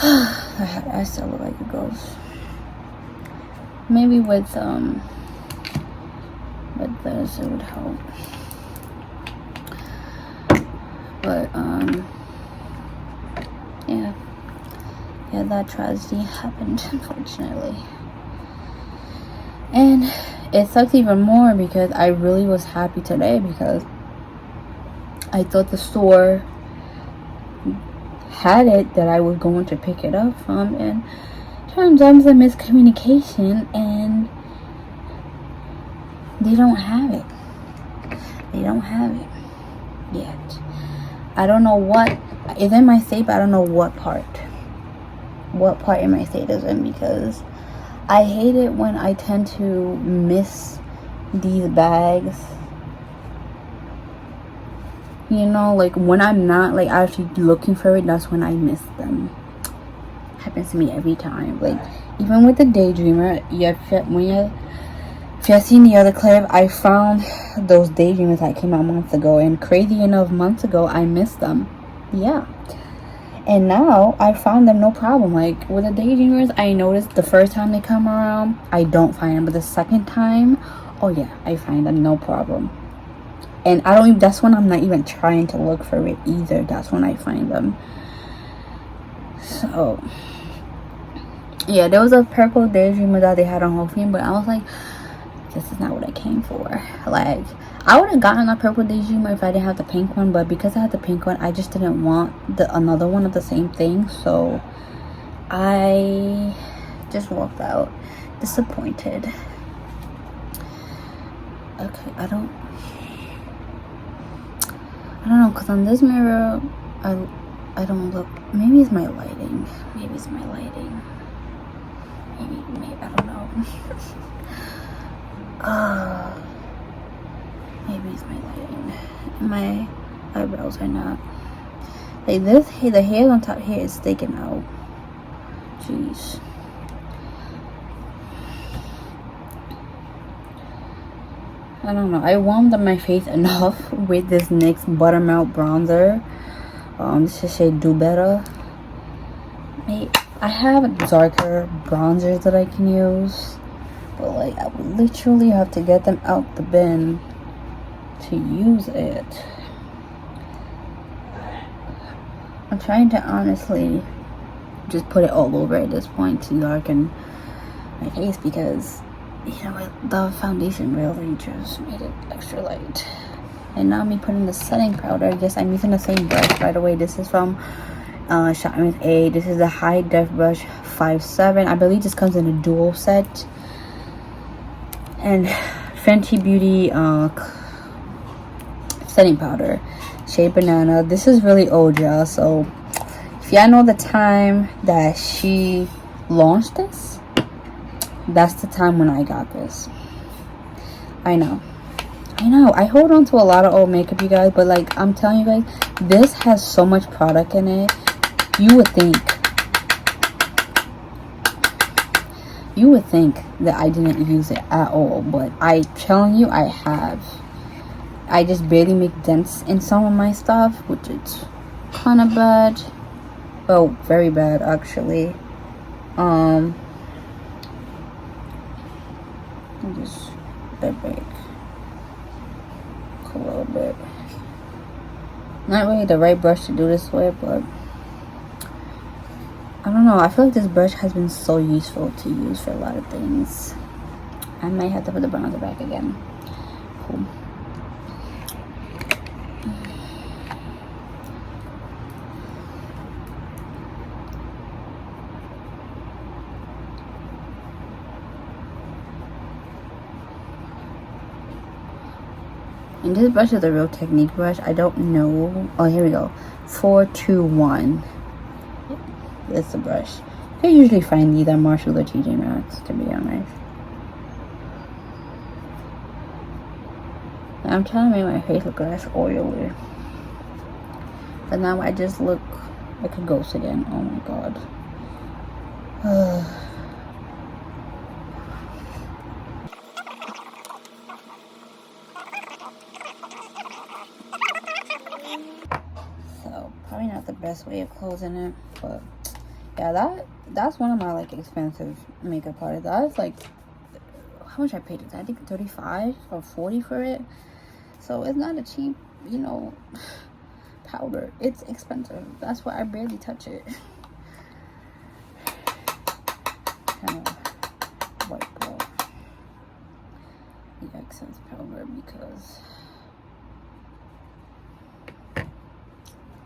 I still look like a ghost. Maybe with this it would help, but yeah, that tragedy happened, unfortunately. And it sucks even more because I really was happy today, because I thought the store had it that I was going to pick it up from, and turns out it was a miscommunication, and they don't have it. They don't have it yet. I don't know what is in my state, but I don't know what part in my state is in, because I hate it when I tend to miss these bags. You know, like when I'm not like actually looking for it, that's when I miss them. Happens to me every time. Like, even with the Daydreamer, if you've seen the other clip, I found those Daydreamers that came out months ago, and crazy enough, months ago I missed them. Yeah. And now I found them no problem. Like with the Daydreamers, I noticed the first time they come around, I don't find them, but the second time, oh yeah, I find them no problem. And I don't even, that's when I'm not even trying to look for it either. That's when I find them. So yeah, there was a purple Daydreamer that they had on Hofine, but I was like, this is not what I came for. Like, I would have gotten a purple Daydreamer if I didn't have the pink one, but because I had the pink one, I just didn't want another one of the same thing. So I just walked out disappointed. Okay, I don't know, because on this mirror I don't look, maybe it's my lighting, maybe I don't know. Maybe it's my lighting. My eyebrows are not like this. The hair on top here is sticking out. Jeez. I don't know. I warmed up my face enough with this NYX Buttermilk bronzer. This is shade Do Better. I have darker bronzers that I can use, but like I would literally have to get them out the bin to use it. I'm trying to honestly just put it all over at this point to darken my face, because you know what, the foundation really just made it extra light. And now me putting the setting powder. Yes, I'm using the same brush, by the way. This is from SHEIN with A. This is the high def brush 5.7. I believe this comes in a dual set. And Fenty Beauty setting powder, shade Banana. This is really old, y'all. So if y'all know the time that she launched this, that's the time when I got this. I know I hold on to a lot of old makeup, you guys, but like I'm telling you guys, this has so much product in it. You would think that I didn't use it at all, but I telling you, I have. I just barely make dents in some of my stuff, which is kind of bad. Oh, very bad actually. Just that big, a little bit. Not really the right brush to do this with, but I don't know. I feel like this brush has been so useful to use for a lot of things. I might have to put the bronzer back again. Cool. And this brush is a Real Technique brush. I don't know. Oh, here we go. 421. It's the brush. I usually find these at Marshall or TJ Maxx, to be honest. I'm trying to make my face look less oily. But now I just look like a ghost again. Oh my god. So probably not the best way of closing it, but yeah, that's one of my like expensive makeup products. That's like, how much I paid it? I think 35 or 40 for it. So it's not a cheap, you know, powder. It's expensive. That's why I barely touch it. Kind of wipe off the excess powder because.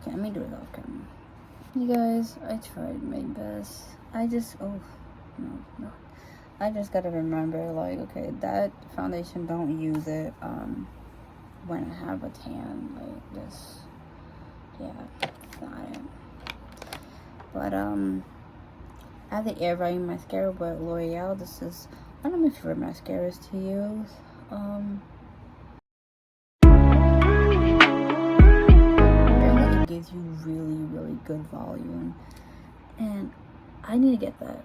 Okay, let me do it off camera. You guys, I tried my best. I just, oh, no. I just gotta remember, like, okay, that foundation, don't use it, when I have a tan, like this. Yeah, it's not it. But, I have the Air Volume Mascara by L'Oreal. This is one of my favorite mascaras to use. It gives you really good volume, and I need to get that.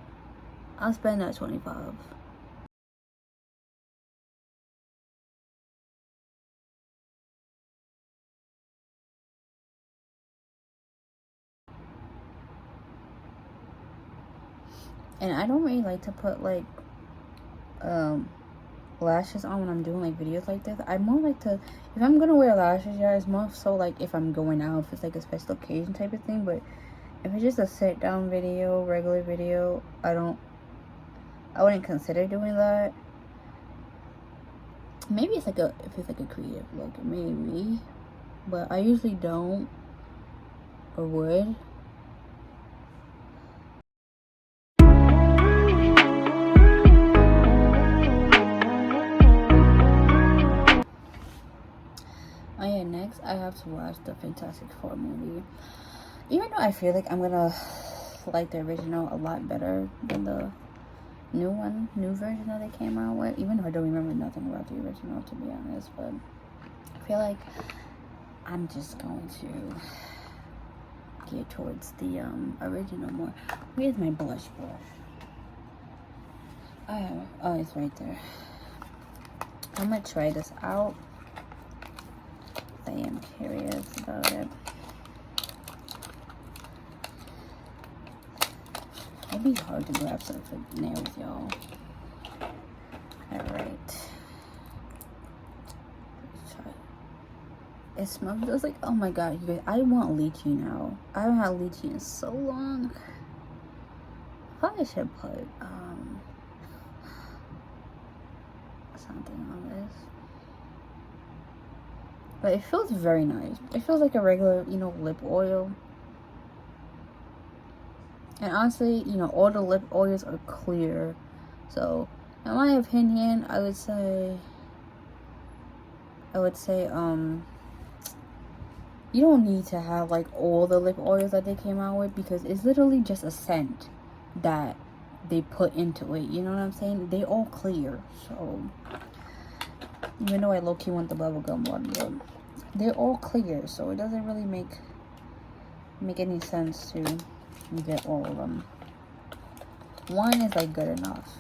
I'll spend that 25. And I don't really like to put like lashes on when I'm doing like videos like this. I more like to, if I'm gonna wear lashes, yeah, it's more so like if I'm going out, if it's like a special occasion type of thing. But if it's just a sit down video, regular video, I wouldn't consider doing that. Maybe it's like if it's like a creative look, maybe, but I usually don't or would. Oh yeah, next I have to watch the Fantastic Four movie. Even though I feel like I'm gonna like the original a lot better than the new version that they came out with. Even though I don't remember nothing about the original, to be honest, but I feel like I'm just going to gear towards the original more. Where's my blush brush? Oh, it's right there. I'm gonna try this out. I am curious about it. It'd be hard to grab stuff with nails, y'all. Alright. It smells just like, oh my god, you guys, I want lychee now. I haven't had lychee in so long. Probably should put something on this. But it feels very nice. It feels like a regular, you know, lip oil. And honestly, you know, all the lip oils are clear. So, in my opinion, I would say, you don't need to have like all the lip oils that they came out with, because it's literally just a scent that they put into it. You know what I'm saying? They all clear. So, even though I low-key want the bubblegum one, but they're all clear. So, it doesn't really make any sense to get all of them. One is like good enough,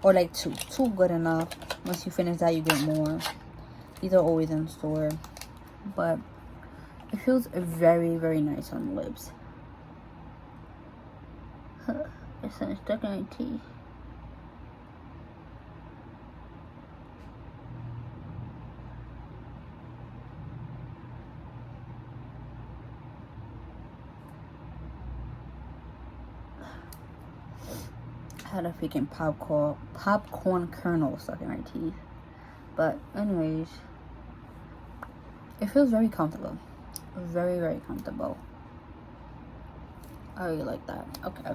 or like two good enough. Once you finish that, you get more. These are always in store, but it feels very, very nice on the lips. It's stuck in my teeth. I had a freaking popcorn kernel stuck in my teeth. But anyways, it feels very comfortable. Very, very comfortable. I really like that. Okay.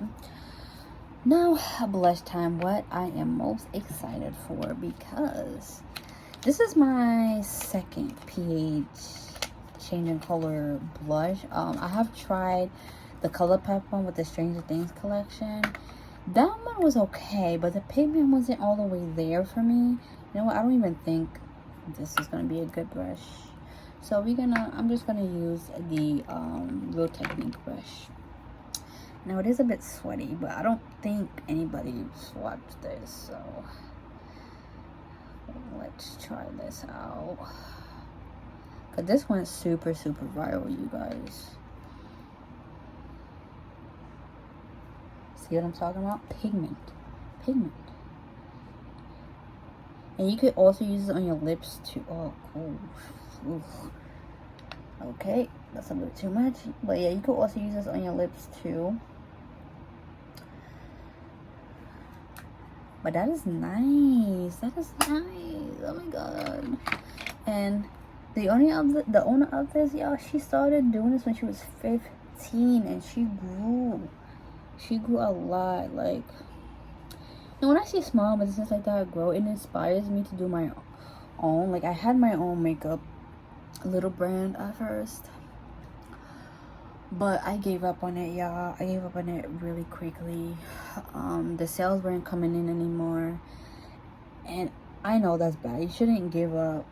Now, blush time. What I am most excited for, because this is my second pH changing color blush. I have tried the ColourPop one with the Stranger Things collection. That one was okay, but the pigment wasn't all the way there for me. You know what? I don't even think this is gonna be a good brush. So I'm just gonna use the Real Technique brush. Now it is a bit sweaty, but I don't think anybody swatched this, so let's try this out. Cause this one's super viral, you guys. See what I'm talking about? Pigment. And you could also use it on your lips too. Oh, oof. Okay, that's a bit too much. But yeah, you could also use this on your lips too. But that is nice. Oh my god. And the owner of this, y'all, she started doing this when she was 15, and she grew a lot. Like, and when I see small businesses like that grow, it inspires me to do my own. Like, I had my own makeup little brand at first, but I gave up on it, y'all. I gave up on it really quickly. The sales weren't coming in anymore, and I know that's bad. You shouldn't give up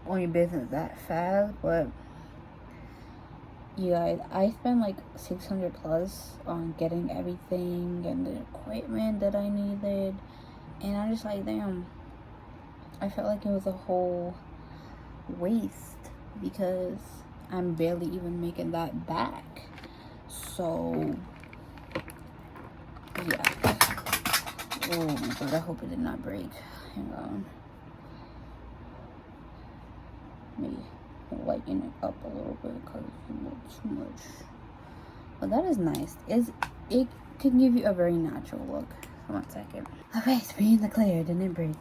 on your business that fast, but you guys, I spent like $600 plus on getting everything and the equipment that I needed, and I'm just like, damn, I felt like it was a whole waste because I'm barely even making that back. So yeah. Oh my god, I hope it did not break. Hang on. Maybe lighten it up a little bit because it's a little too much. But that is nice. It can give you a very natural look. 1 second. Okay, spraying the clear. It didn't break.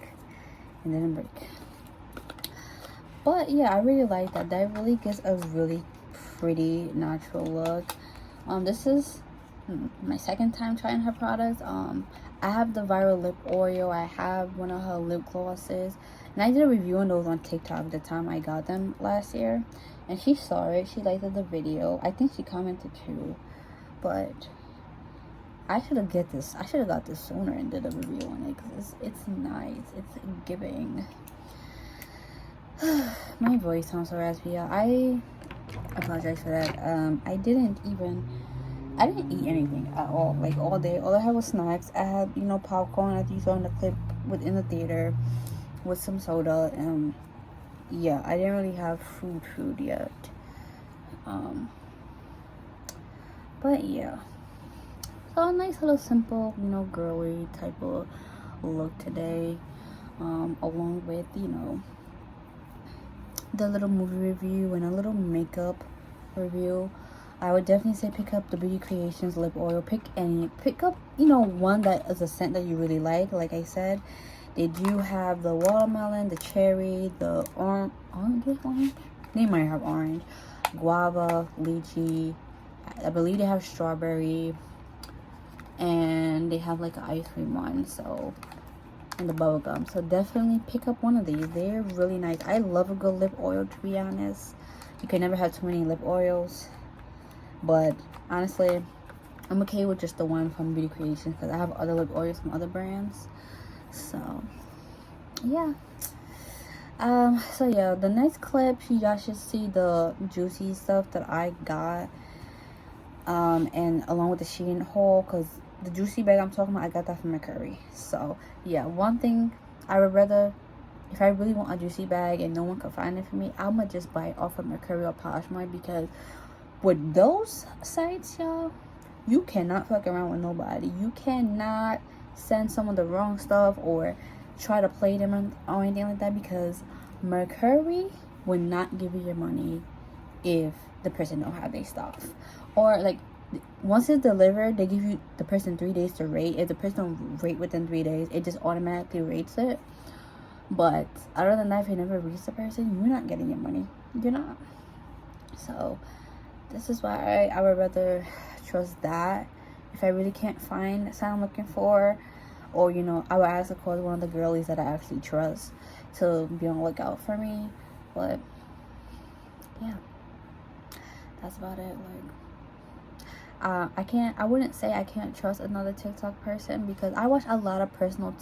But yeah, I really like that. That really gives a really pretty natural look. This is my second time trying her products. I have the Viral Lip Oil. I have one of her lip glosses. And I did a review on those on TikTok at the time I got them last year. And she saw it. She liked the video. I think she commented too. But I should have got this sooner and did a review on it. Because it's nice. It's giving. My voice sounds so raspy. I apologize for that. I didn't eat anything at all, like all day. All I had was snacks. I had, you know, popcorn as you saw in the clip within the theater, with some soda. Yeah, I didn't really have food yet. But yeah, so a nice little simple, you know, girly type of look today, along with, you know, the little movie review and a little makeup review. I would definitely say pick up the Beauty Creations lip oil. Pick up, you know, one that is a scent that you really like I said. They do have the watermelon, the cherry, the orange. They might have orange, guava, lychee. I believe they have strawberry, and they have like an ice cream one. So, and the bubble gum. So definitely pick up one of these. They're really nice. I love a good lip oil, to be honest. You can never have too many lip oils, but honestly, I'm okay with just the one from Beauty Creations because I have other lip oils from other brands. So yeah. So yeah, the next clip, y'all should see the juicy stuff that I got, and along with the SHEIN haul, because the juicy bag I'm talking about, I got that from Mercury. So yeah, one thing I would rather, if I really want a juicy bag and no one can find it for me, I'ma just buy it off of Mercury or Poshmark, because with those sites, y'all, you cannot fuck around with nobody. You cannot send someone the wrong stuff or try to play them or anything like that, because Mercury would not give you your money if the person don't have their stuff. Or like, once it's delivered, they give you the person 3 days to rate. If the person don't rate within 3 days, it just automatically rates it. But other than that, if you never reach the person, you're not getting your money. You're not. So this is why I would rather trust that. If I really can't find something I'm looking for, or you know, I would ask, of course, one of the girlies that I actually trust to be on the lookout for me. But yeah, that's about it. Like, I wouldn't say I can't trust another TikTok person, because I watch a lot of personal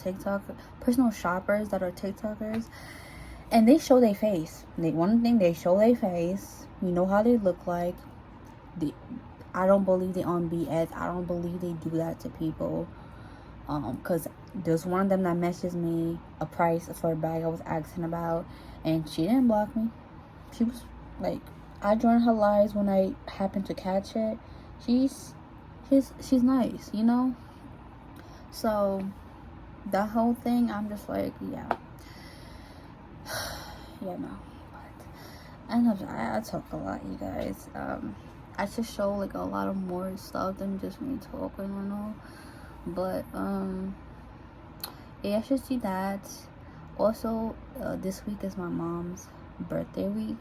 shoppers that are TikTokers, and they show their face. One thing, they show their face. You know how they look like. I don't believe they on BS. I don't believe they do that to people. Because there's one of them that messaged me a price for a bag I was asking about, and she didn't block me. She was like, I joined her lives when I happened to catch it. She's nice, you know. So that whole thing, I'm just like, yeah, yeah, no. But I talk a lot, you guys. I should show like a lot of more stuff than just me talking and all. But yeah, I should see that. Also, this week is my mom's birthday week.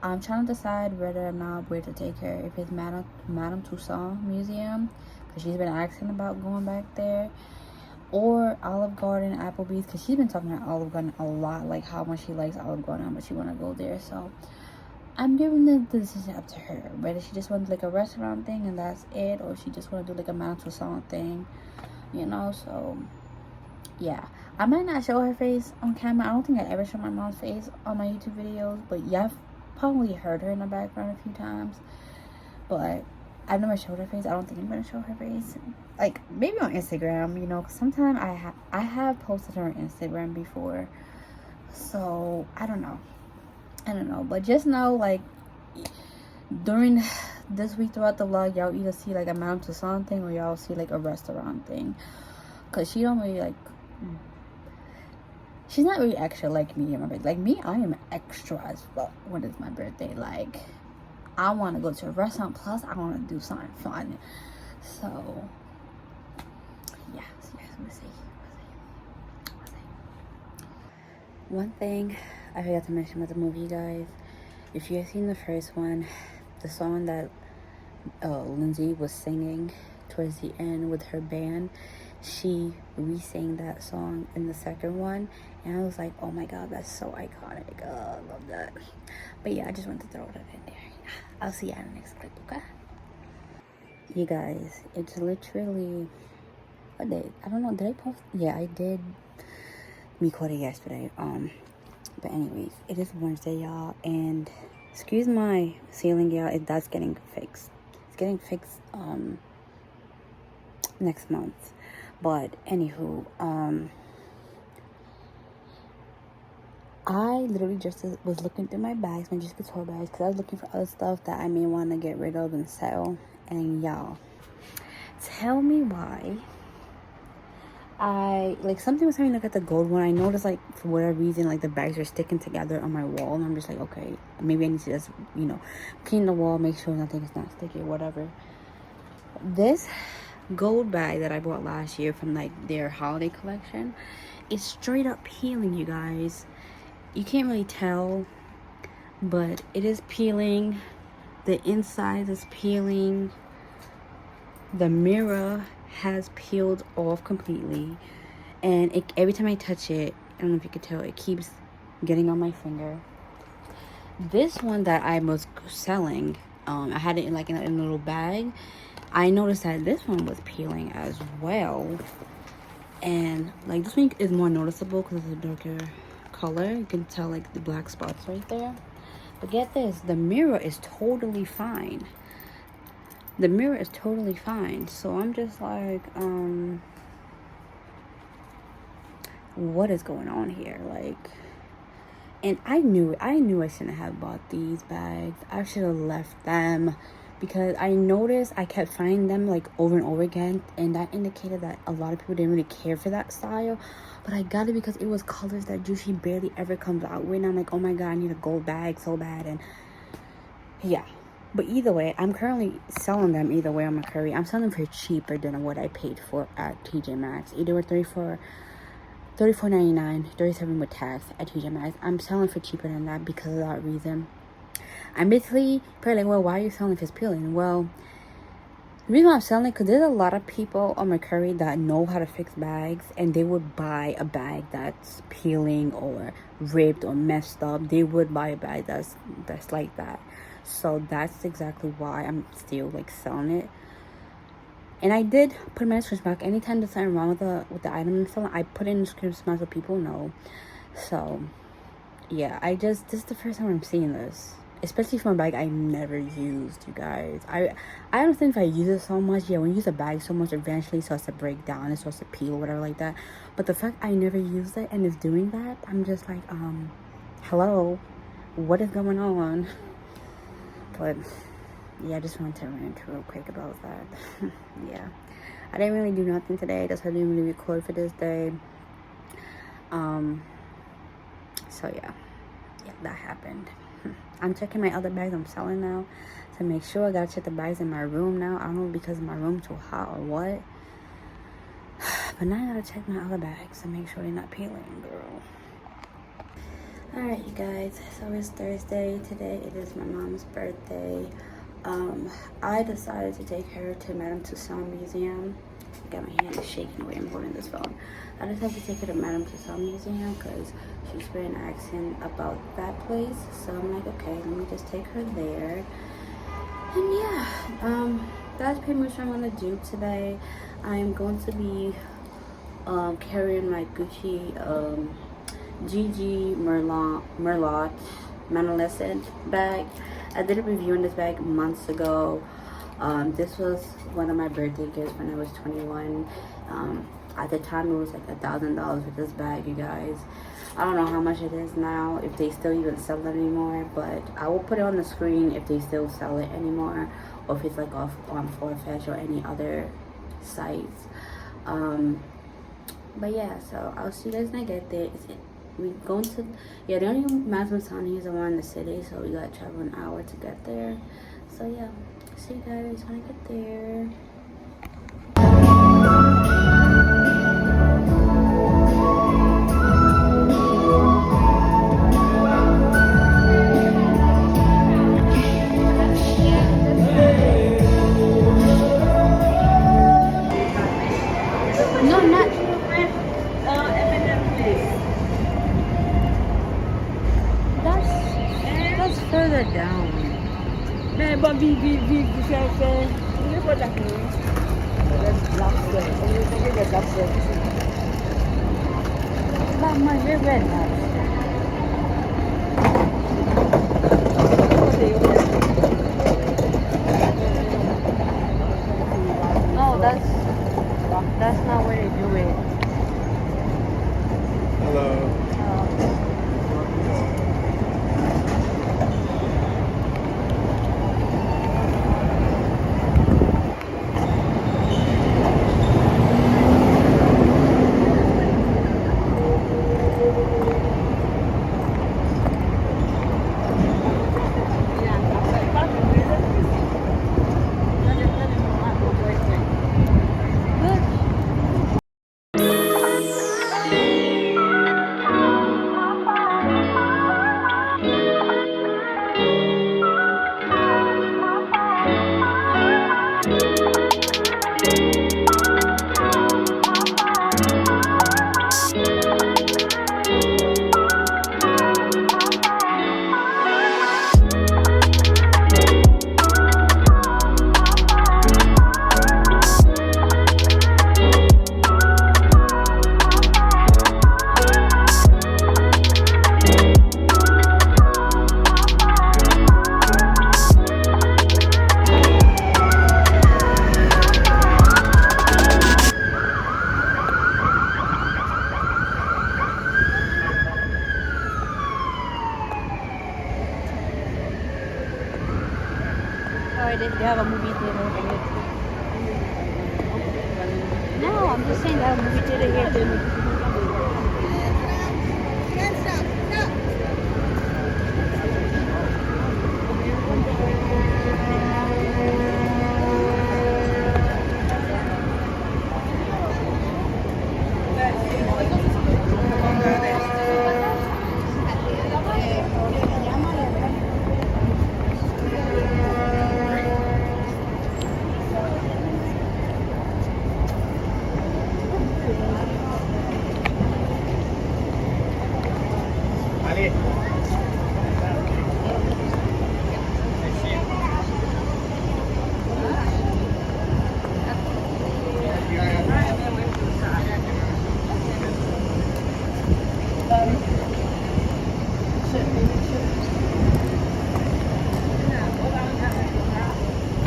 I'm trying to decide whether or not where to take her. If it's Madame Tussaud Museum, because she's been asking about going back there, or Olive Garden, Applebee's, because she's been talking about Olive Garden a lot, like how much she likes Olive Garden, how much she want to go there. So I'm giving the decision up to her, whether she just wants like a restaurant thing and that's it, or she just want to do like a Madame Tussaud thing, you know. So yeah, I might not show her face on camera. I don't think I ever show my mom's face on my YouTube videos, but yeah, I've probably heard her in the background a few times, but I've never showed her face. I don't think I'm gonna show her face, like maybe on Instagram, you know, because sometimes I have posted her on Instagram before. So I don't know, but just know, like, during this week throughout the vlog, y'all either see like a Madame Tussaud thing, or y'all see like a restaurant thing, because she don't really like, she's not really extra like me on my birthday. Like me, I am extra as fuck when it's my birthday. Like, I want to go to a restaurant, plus I want to do something fun. So yeah, we'll see. One thing I forgot to mention about the movie, guys. If you have seen the first one, the song that Lindsay was singing towards the end with her band, she re-sang that song in the second one, and I was like, oh my god, that's so iconic. I love that. But yeah, I just wanted to throw that in there. I'll see you in the next clip, okay? You guys, it's literally, what day? I don't know, did I post? Yeah, I did record it yesterday. But anyways, it is Wednesday, y'all, and excuse my ceiling, y'all, that's getting fixed. It's getting fixed next month. But anywho, I literally just was looking through my bags, my Just Couture bags, because I was looking for other stuff that I may want to get rid of and sell. And y'all, tell me why. Something was having me look at the gold one. I noticed, like, for whatever reason, like, the bags are sticking together on my wall. And I'm just like, okay, maybe I need to just, you know, clean the wall, make sure nothing is not sticky or whatever. This gold bag that I bought last year from, like, their holiday collection is straight up peeling, you guys. You can't really tell, but it is peeling. The inside is peeling. The mirror has peeled off completely, and every time I touch it, I don't know if you could tell, it keeps getting on my finger. This one that I was selling, I had it in like in a little bag. I noticed that this one was peeling as well, and like this one is more noticeable because it's a darker color. You can tell like the black spots right there. But get this, the mirror is totally fine. The mirror is totally fine. So I'm just like, what is going on here? Like, and I knew I shouldn't have bought these bags. I should have left them, because I noticed I kept finding them like over and over again, and that indicated that a lot of people didn't really care for that style. But I got it because it was colors that Juicy barely ever comes out with, and I'm like, oh my god, I need a gold bag so bad. And yeah, but either way, I'm currently selling them either way on my Curry. I'm selling them for cheaper than what I paid for at TJ Maxx. Either with $34.99, $37 with tax at TJ Maxx. I'm selling for cheaper than that because of that reason. I'm basically probably like, well, why are you selling if it's peeling? Well, the reason why I'm selling it, because there's a lot of people on Mercury that know how to fix bags, and they would buy a bag that's peeling or ripped or messed up. They would buy a bag that's like that. So that's exactly why I'm still like selling it. And I did put my description back. Anytime there's something wrong with the item I'm selling, I put it in the description so people know. So yeah, this is the first time I'm seeing this. Especially for a bag I never used, you guys. I understand if I use it so much, yeah, when you use a bag so much, eventually it starts to break down, it starts to peel, whatever like that. But the fact I never used it and it's doing that, I'm just like, hello, what is going on? But yeah, I just wanted to rant real quick about that. Yeah, I didn't really do nothing today. That's why I didn't really record for this day. So yeah, that happened. I'm checking my other bags I'm selling now to make sure. I gotta check the bags in my room now. I don't know because my room's too hot or what. But now I gotta check my other bags to make sure they're not peeling, girl. Alright, you guys. So it's Thursday. Today it is my mom's birthday. I decided to take her to Madame Tussaud Museum. Got my hand shaking the way I'm holding this phone. I decided to take her to Madame Tussaud Museum because she's been asking about that place. So I'm like, okay, let me just take her there. And yeah, that's pretty much what I'm gonna do today. I'm going to be carrying my Gucci GG Merlot Manolescent bag. I did a review on this bag months ago. This was one of my birthday gifts when I was 21. At the time it was like $1,000 for this bag, you guys. I don't know how much it is now, if they still even sell it anymore, but I will put it on the screen if they still sell it anymore, or if it's like off on Farfetch or any other sites. But yeah, so I'll see you guys when I get there. We going to, yeah, the only Mazmatani is the one in the city, so we gotta travel an hour to get there. So yeah, see you guys when I get there. No, not. That's further down. Not my red lobster. No, that's not where they do it. Hello. Or they have a movie theater here. No, I'm just saying they have a movie theater here too.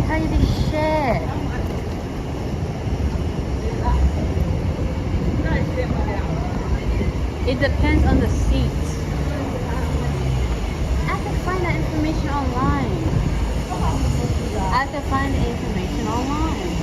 Crazy shit. It depends on the seats. I have to find that information online. I have to find the information online.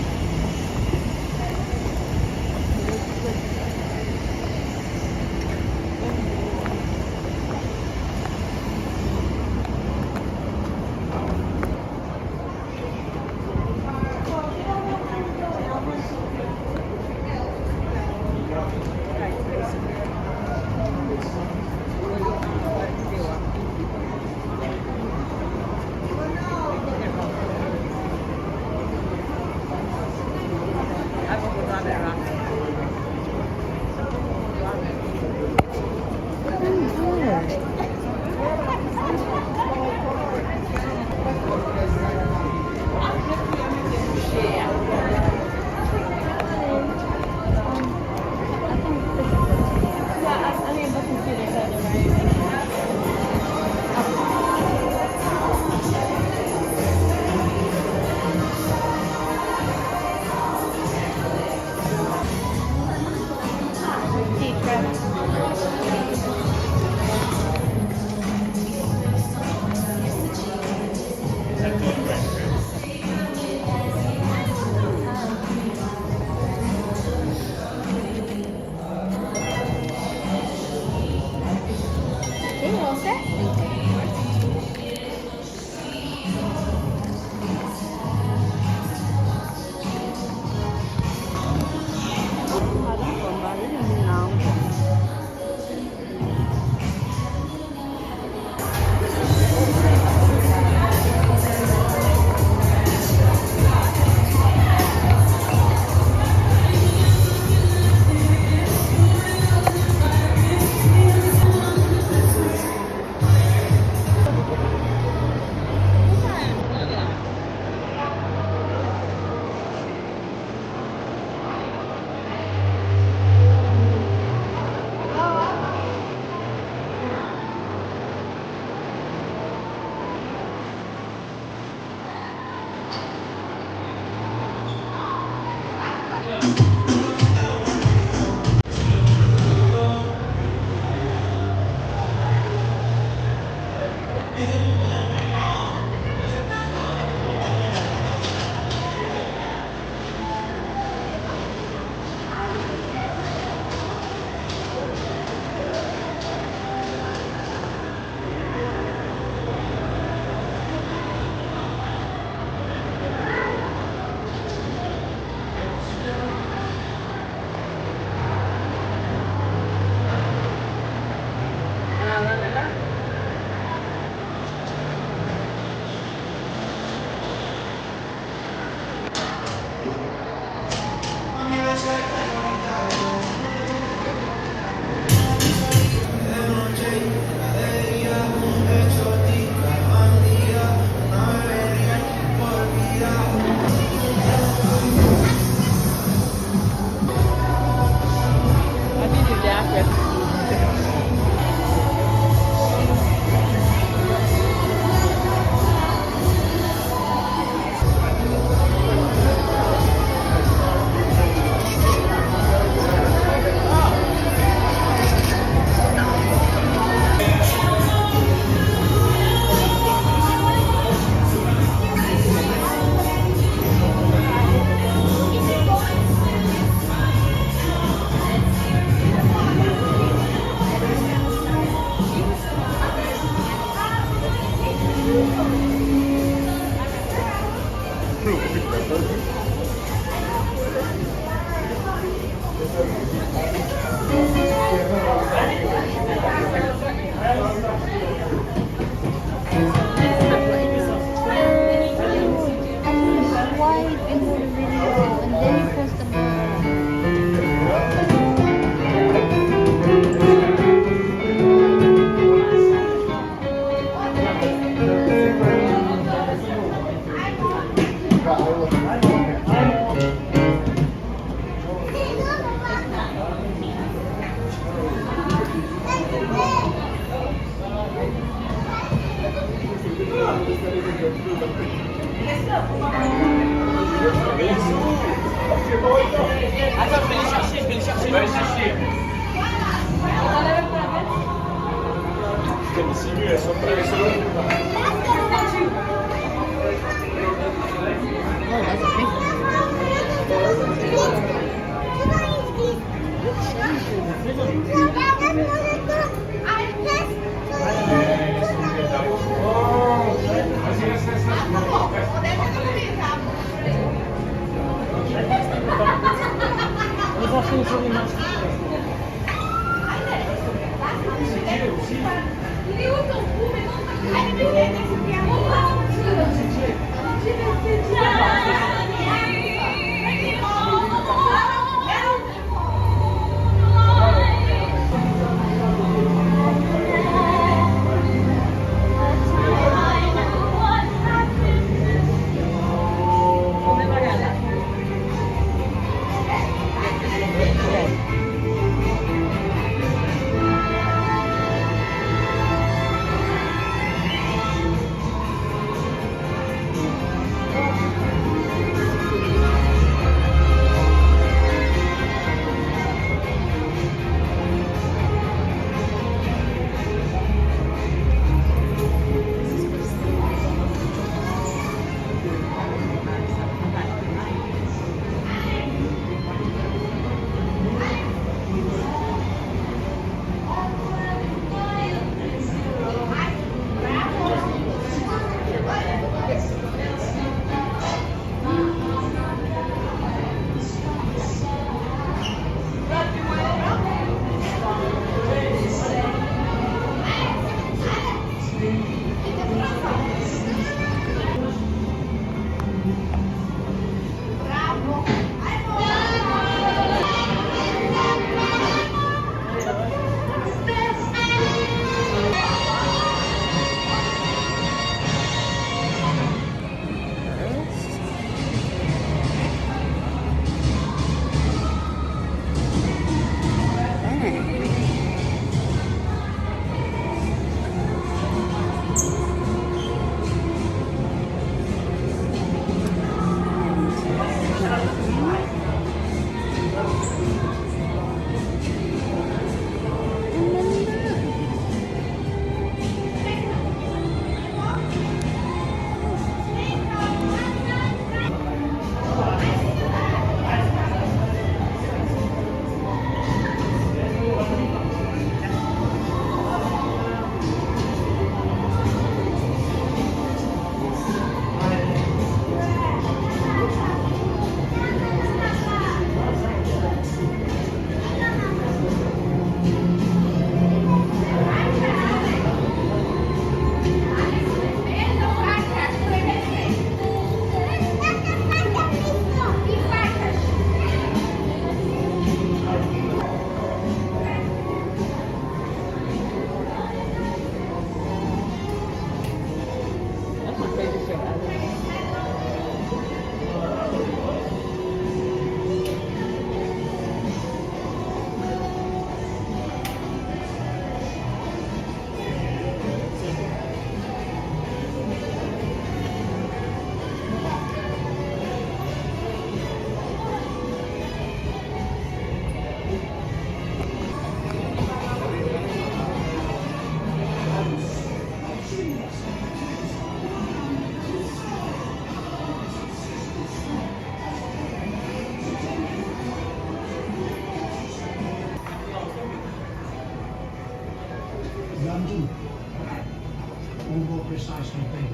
precisely think?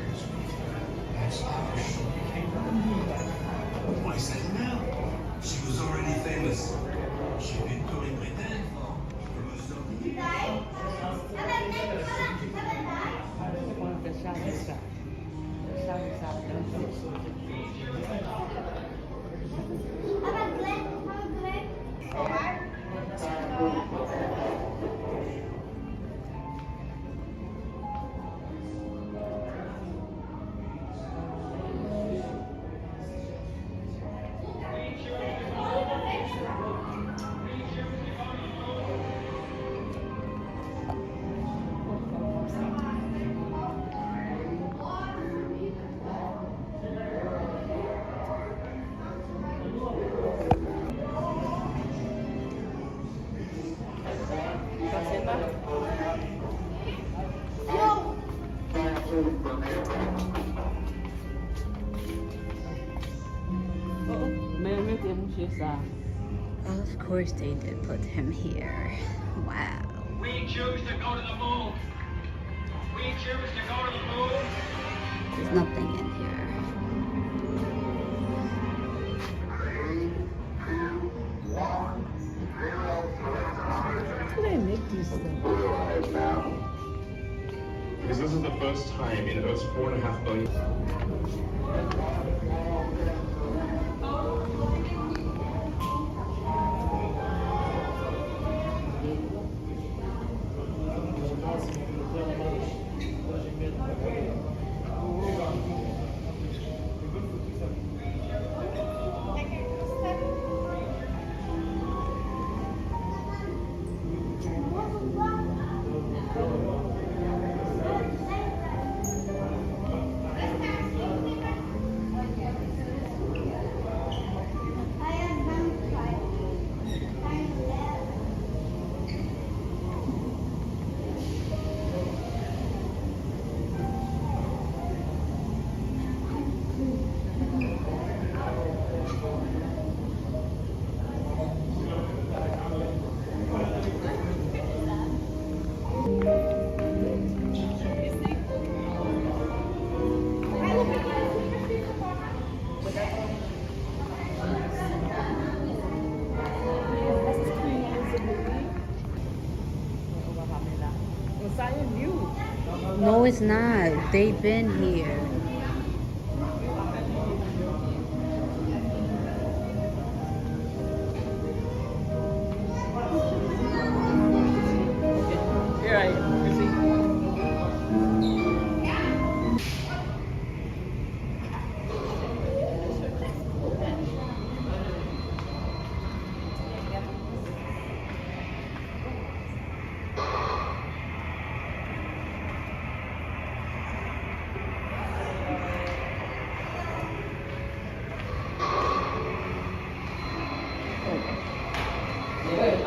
That's how she came. Why is that now? She was already famous. She'd been going with them for most of the year. Of course they did put him here. Wow. We choose to go to the moon. We choose to go to the moon. There's nothing in here. How do they make these things? Because this is the first time in Earth's 4.5 billion. No, it's not. They've been here.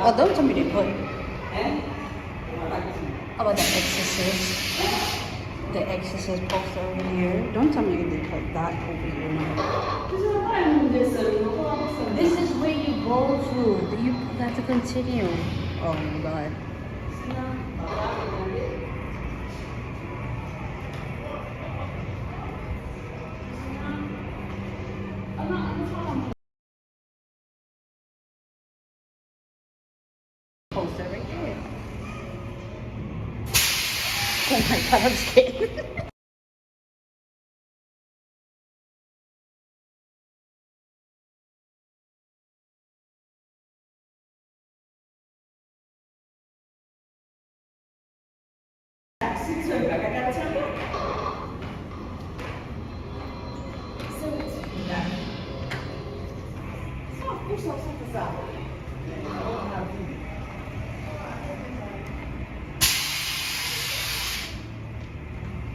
Oh, don't tell me they put. How about the Exorcist? The Exorcist poster over here. Don't tell me they put that over here. This is where you go to. You have to continue. Oh my god. Poster right there. Oh my god, I'm scared.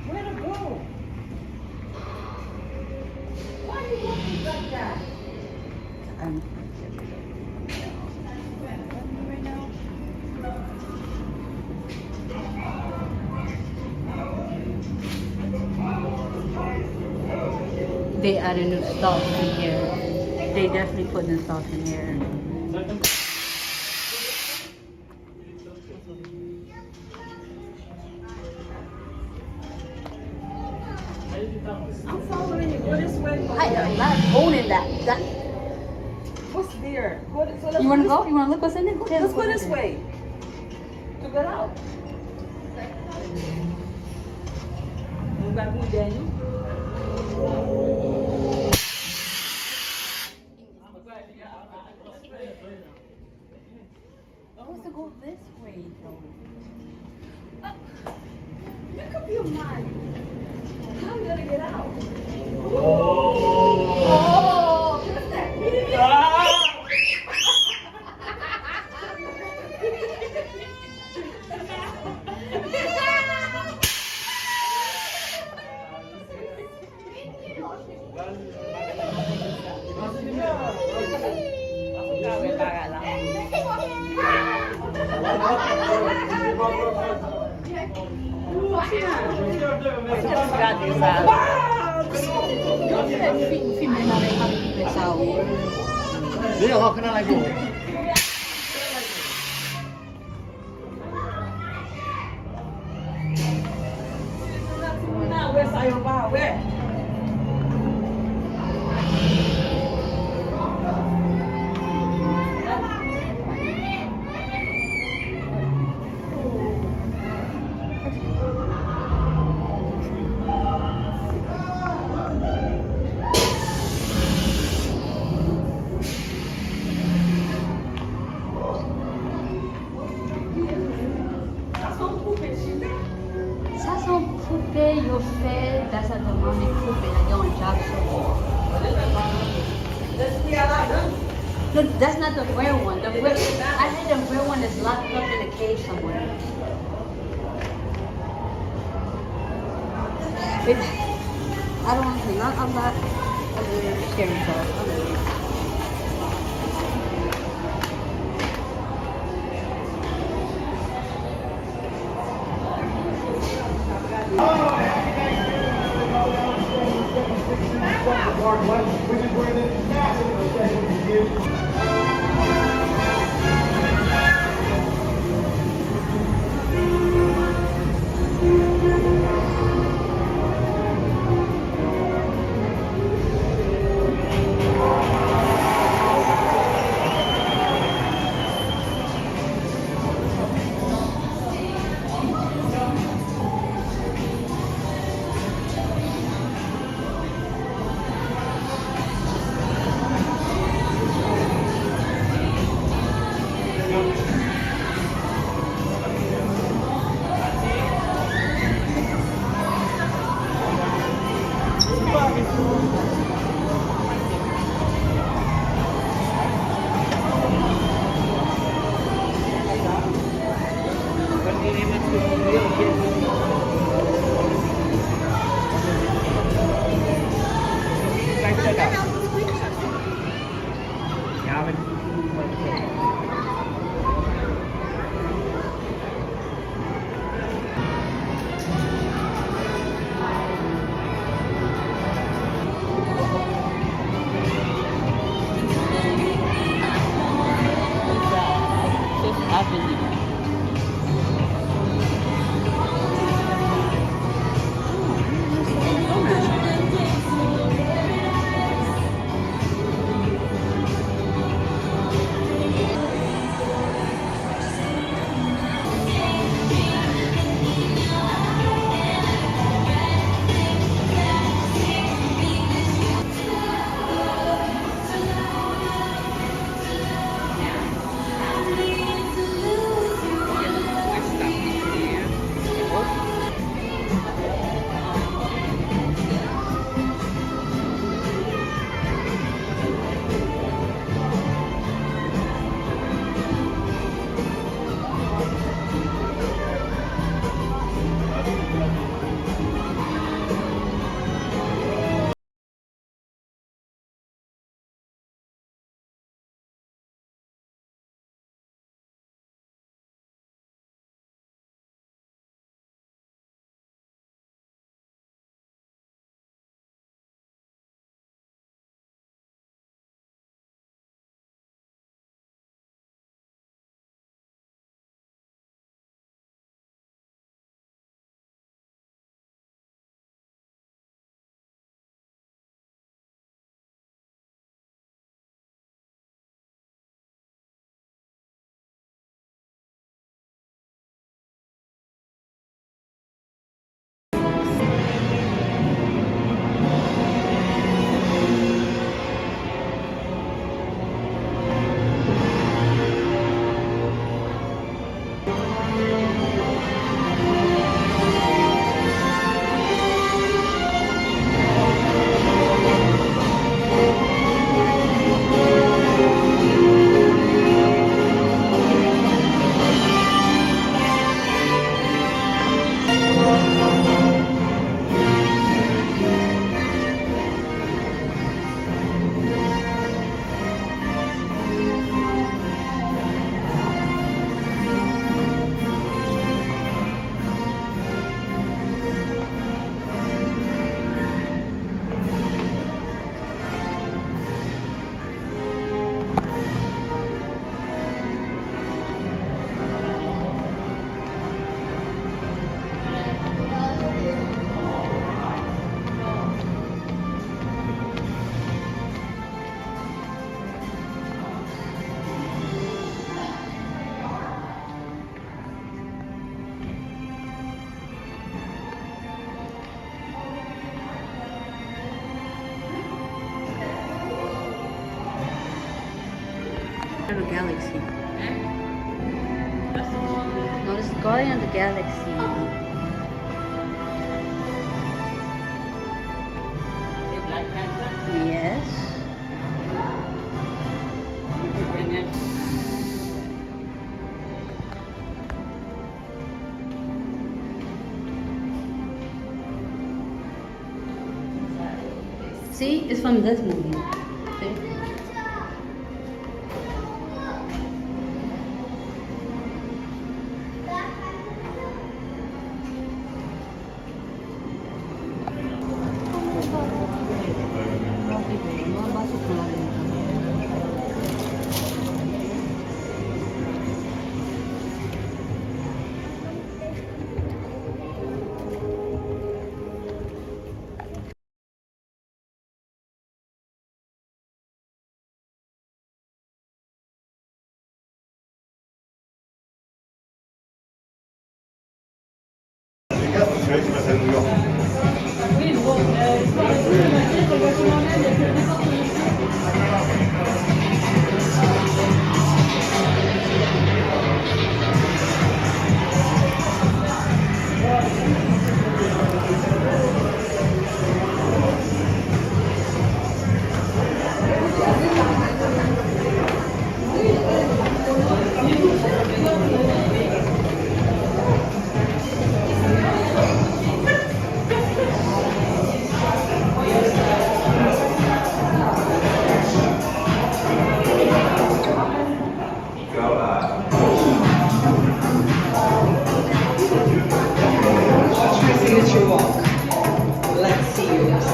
Where to go? Why are you walking like that? They added new stuff in here. They definitely put new stuff in here. I'm following you. Go this way. I'm not owning that. What's there? So let's You want to go go? You want to look what's in it? Let's go this way. To get out. Move back, move, Daniel. Supposed to go this way, though. Make up your mind. How are you gonna get out? Oh, what's that? Dia kau kenal lagi. Now, where's Ayoba? Where? Ça sont poupées, yo fait, that's a demonic poupée, like yo on job so. Look, that's not the real one. I think the real one is locked up in a cage somewhere. I don't want to think. I'm not scared of Which is where the massive session begins. Of the Galaxy. No, this is Guardian of the Galaxy. Yes. See, it's from this movie. See? Signature walk. Let's see yours.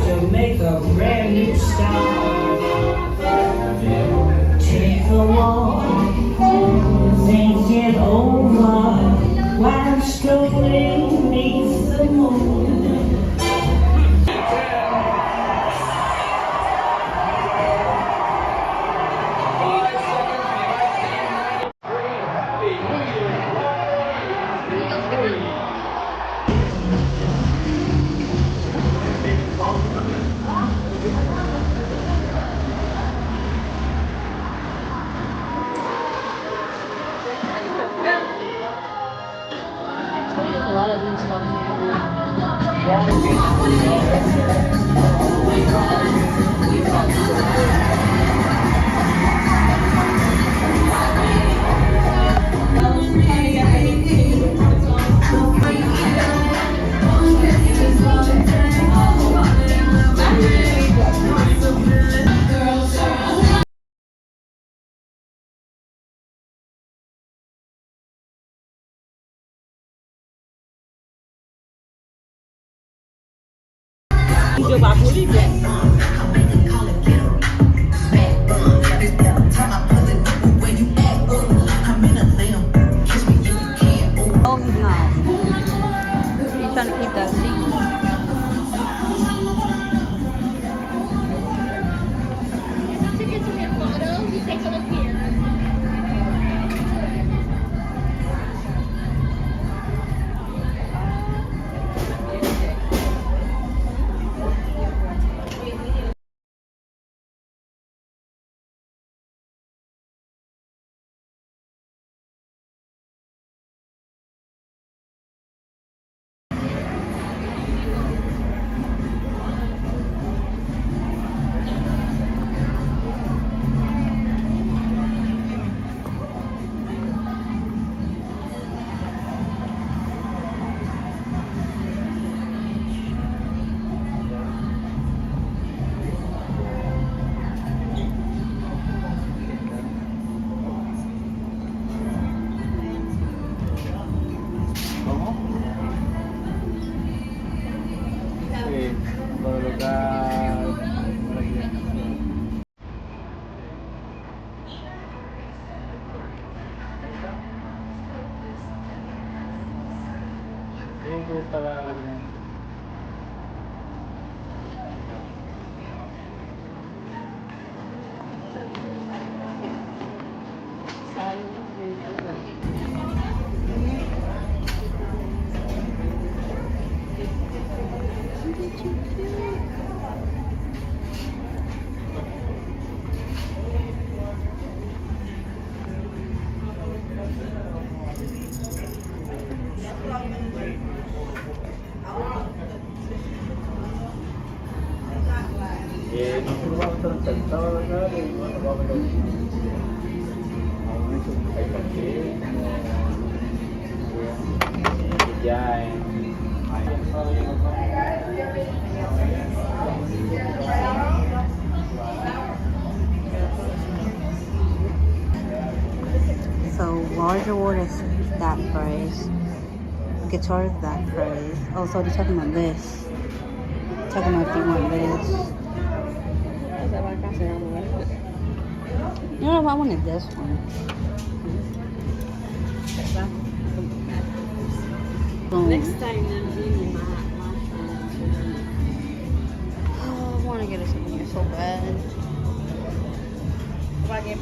To make a brand new start. Take a walk, think it over while strolling beneath the moon. lot of these fucking Oh, he's not. He's trying to keep that seat. To get some your photos, you take a look here. So larger water is that price. Guitar is that price. Oh, so they're talking about this. Talking about if you want this. You know, I wanted this one. Next time, then bring me my Oh, I want to get a souvenir so bad. If I get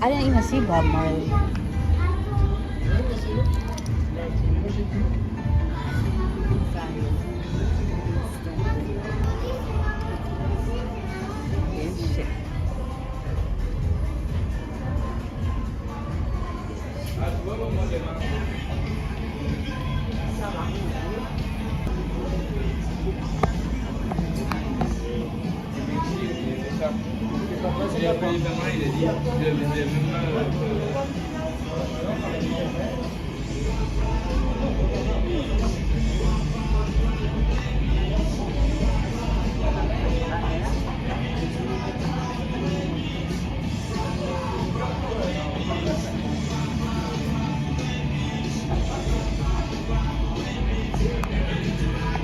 I didn't even see Bob Marley.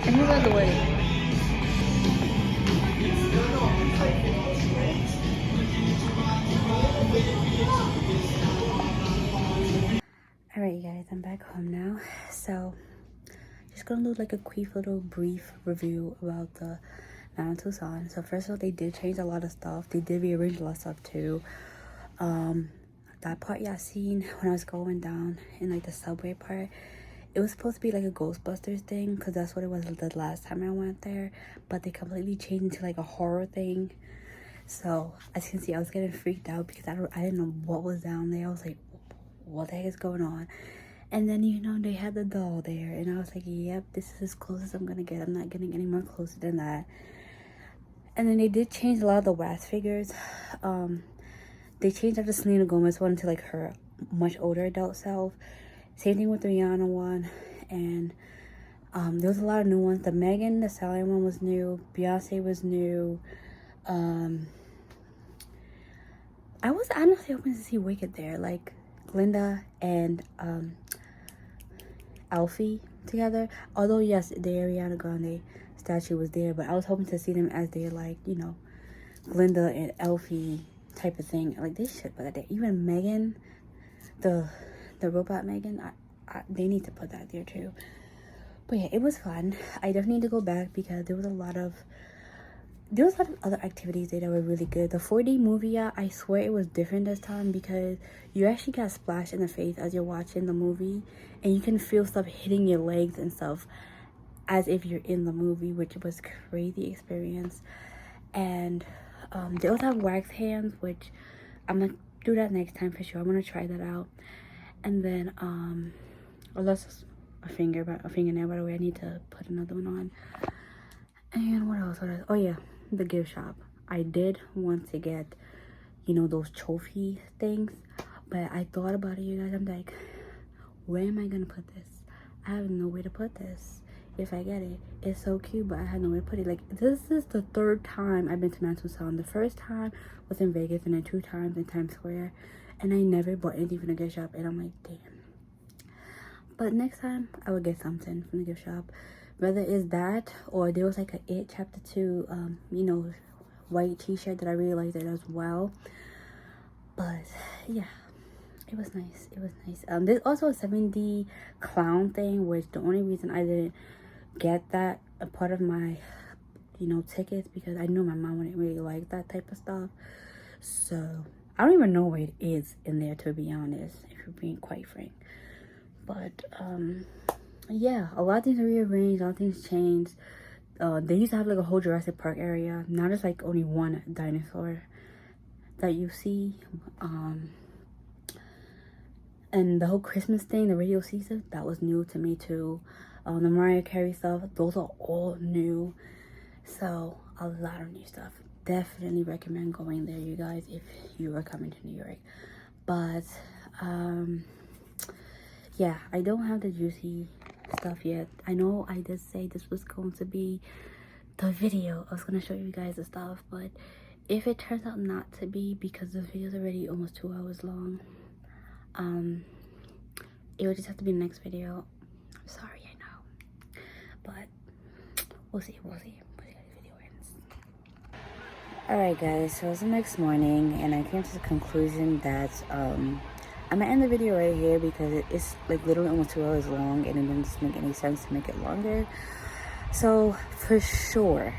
And who led the way? back home now, so just gonna do like a quick little brief review about the Tussaud. So first of all, they did change a lot of stuff. They did rearrange a lot of stuff too. That part y'all seen when I was going down in like the subway part, it was supposed to be like a Ghostbusters thing, because that's what it was the last time I went there, but they completely changed into like a horror thing. So as you can see, I was getting freaked out because I didn't know what was down there. I was like, what the heck is going on? And then, you know, they had the doll there, and I was like, yep, this is as close as I'm gonna get. I'm not getting any more closer than that. And then they did change a lot of the wax figures. They changed out the Selena Gomez one to like her much older adult self. Same thing with the Rihanna one. And there was a lot of new ones. The Megan Thee Stallion one was new. Beyonce was new. I was honestly hoping to see Wicked there, like Glinda and Alfie together. Although yes, the Ariana Grande statue was there, but I was hoping to see them as they're like, you know, Glinda and Alfie type of thing. Like they should put that there. Even Megan, the robot Megan, they need to put that there too. But yeah, it was fun. I definitely need to go back because there was a lot of other activities there that were really good. The 4D movie, I swear it was different this time because you actually got splashed in the face as you're watching the movie, and you can feel stuff hitting your legs and stuff as if you're in the movie, which was crazy experience. And they also have wax hands, which I'm gonna do that next time for sure. I'm gonna try that out. And then unless a fingernail, by the way, I need to put another one on. And what else? Oh yeah, the gift shop. I did want to get, you know, those trophy things, but I thought about it, you guys. I'm like, where am I gonna put this? I have no way to put this if I get it. It's so cute, but I have no way to put it. Like, this is the third time I've been to Tussaud. The first time was in Vegas, and then 2 times in Times Square, and I never bought anything from the gift shop, and I'm like, damn. But next time I will get something from the gift shop. Whether it's that, or there was like a It Chapter 2, you know, white t-shirt that I really liked it as well. But yeah, it was nice. It was nice. There's also a 7D clown thing, which the only reason I didn't get that a part of my, you know, tickets, because I knew my mom wouldn't really like that type of stuff. So I don't even know where it is in there, to be honest, if you're being quite frank. But yeah, a lot of things are rearranged, a lot of things changed. They used to have like a whole Jurassic Park area. Now there's like only one dinosaur that you see. And the whole Christmas thing, the Radio Caesar, that was new to me too. The Mariah Carey stuff, those are all new. So a lot of new stuff. Definitely recommend going there, you guys, if you are coming to New York. But yeah, I don't have the juicy stuff yet. I know I did say this was going to be the video. I was going to show you guys the stuff, but if it turns out not to be, because this video is already almost 2 hours long, it will just have to be the next video. I'm sorry, I know, but we'll see. We'll see how the video ends. Alright guys, so it's the next morning, and I came to the conclusion that I'm gonna end the video right here because it's like literally almost 2 hours long, and it doesn't make any sense to make it longer. So for sure,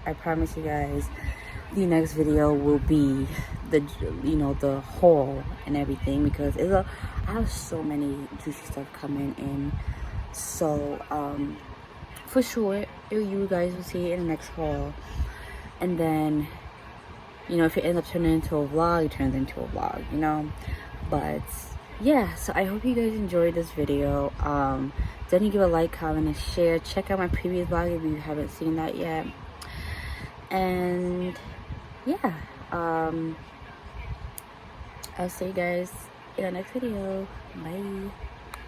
I promise you guys, the next video will be the, you know, the haul and everything, because I have so many juicy stuff coming in. So for sure, you guys will see it in the next haul. And then, you know, if it ends up turning into a vlog, it turns into a vlog, you know. But yeah, so I hope you guys enjoyed this video. Definitely give a like, comment, and share. Check out my previous vlog if you haven't seen that yet. And yeah, I'll see you guys in the next video. Bye.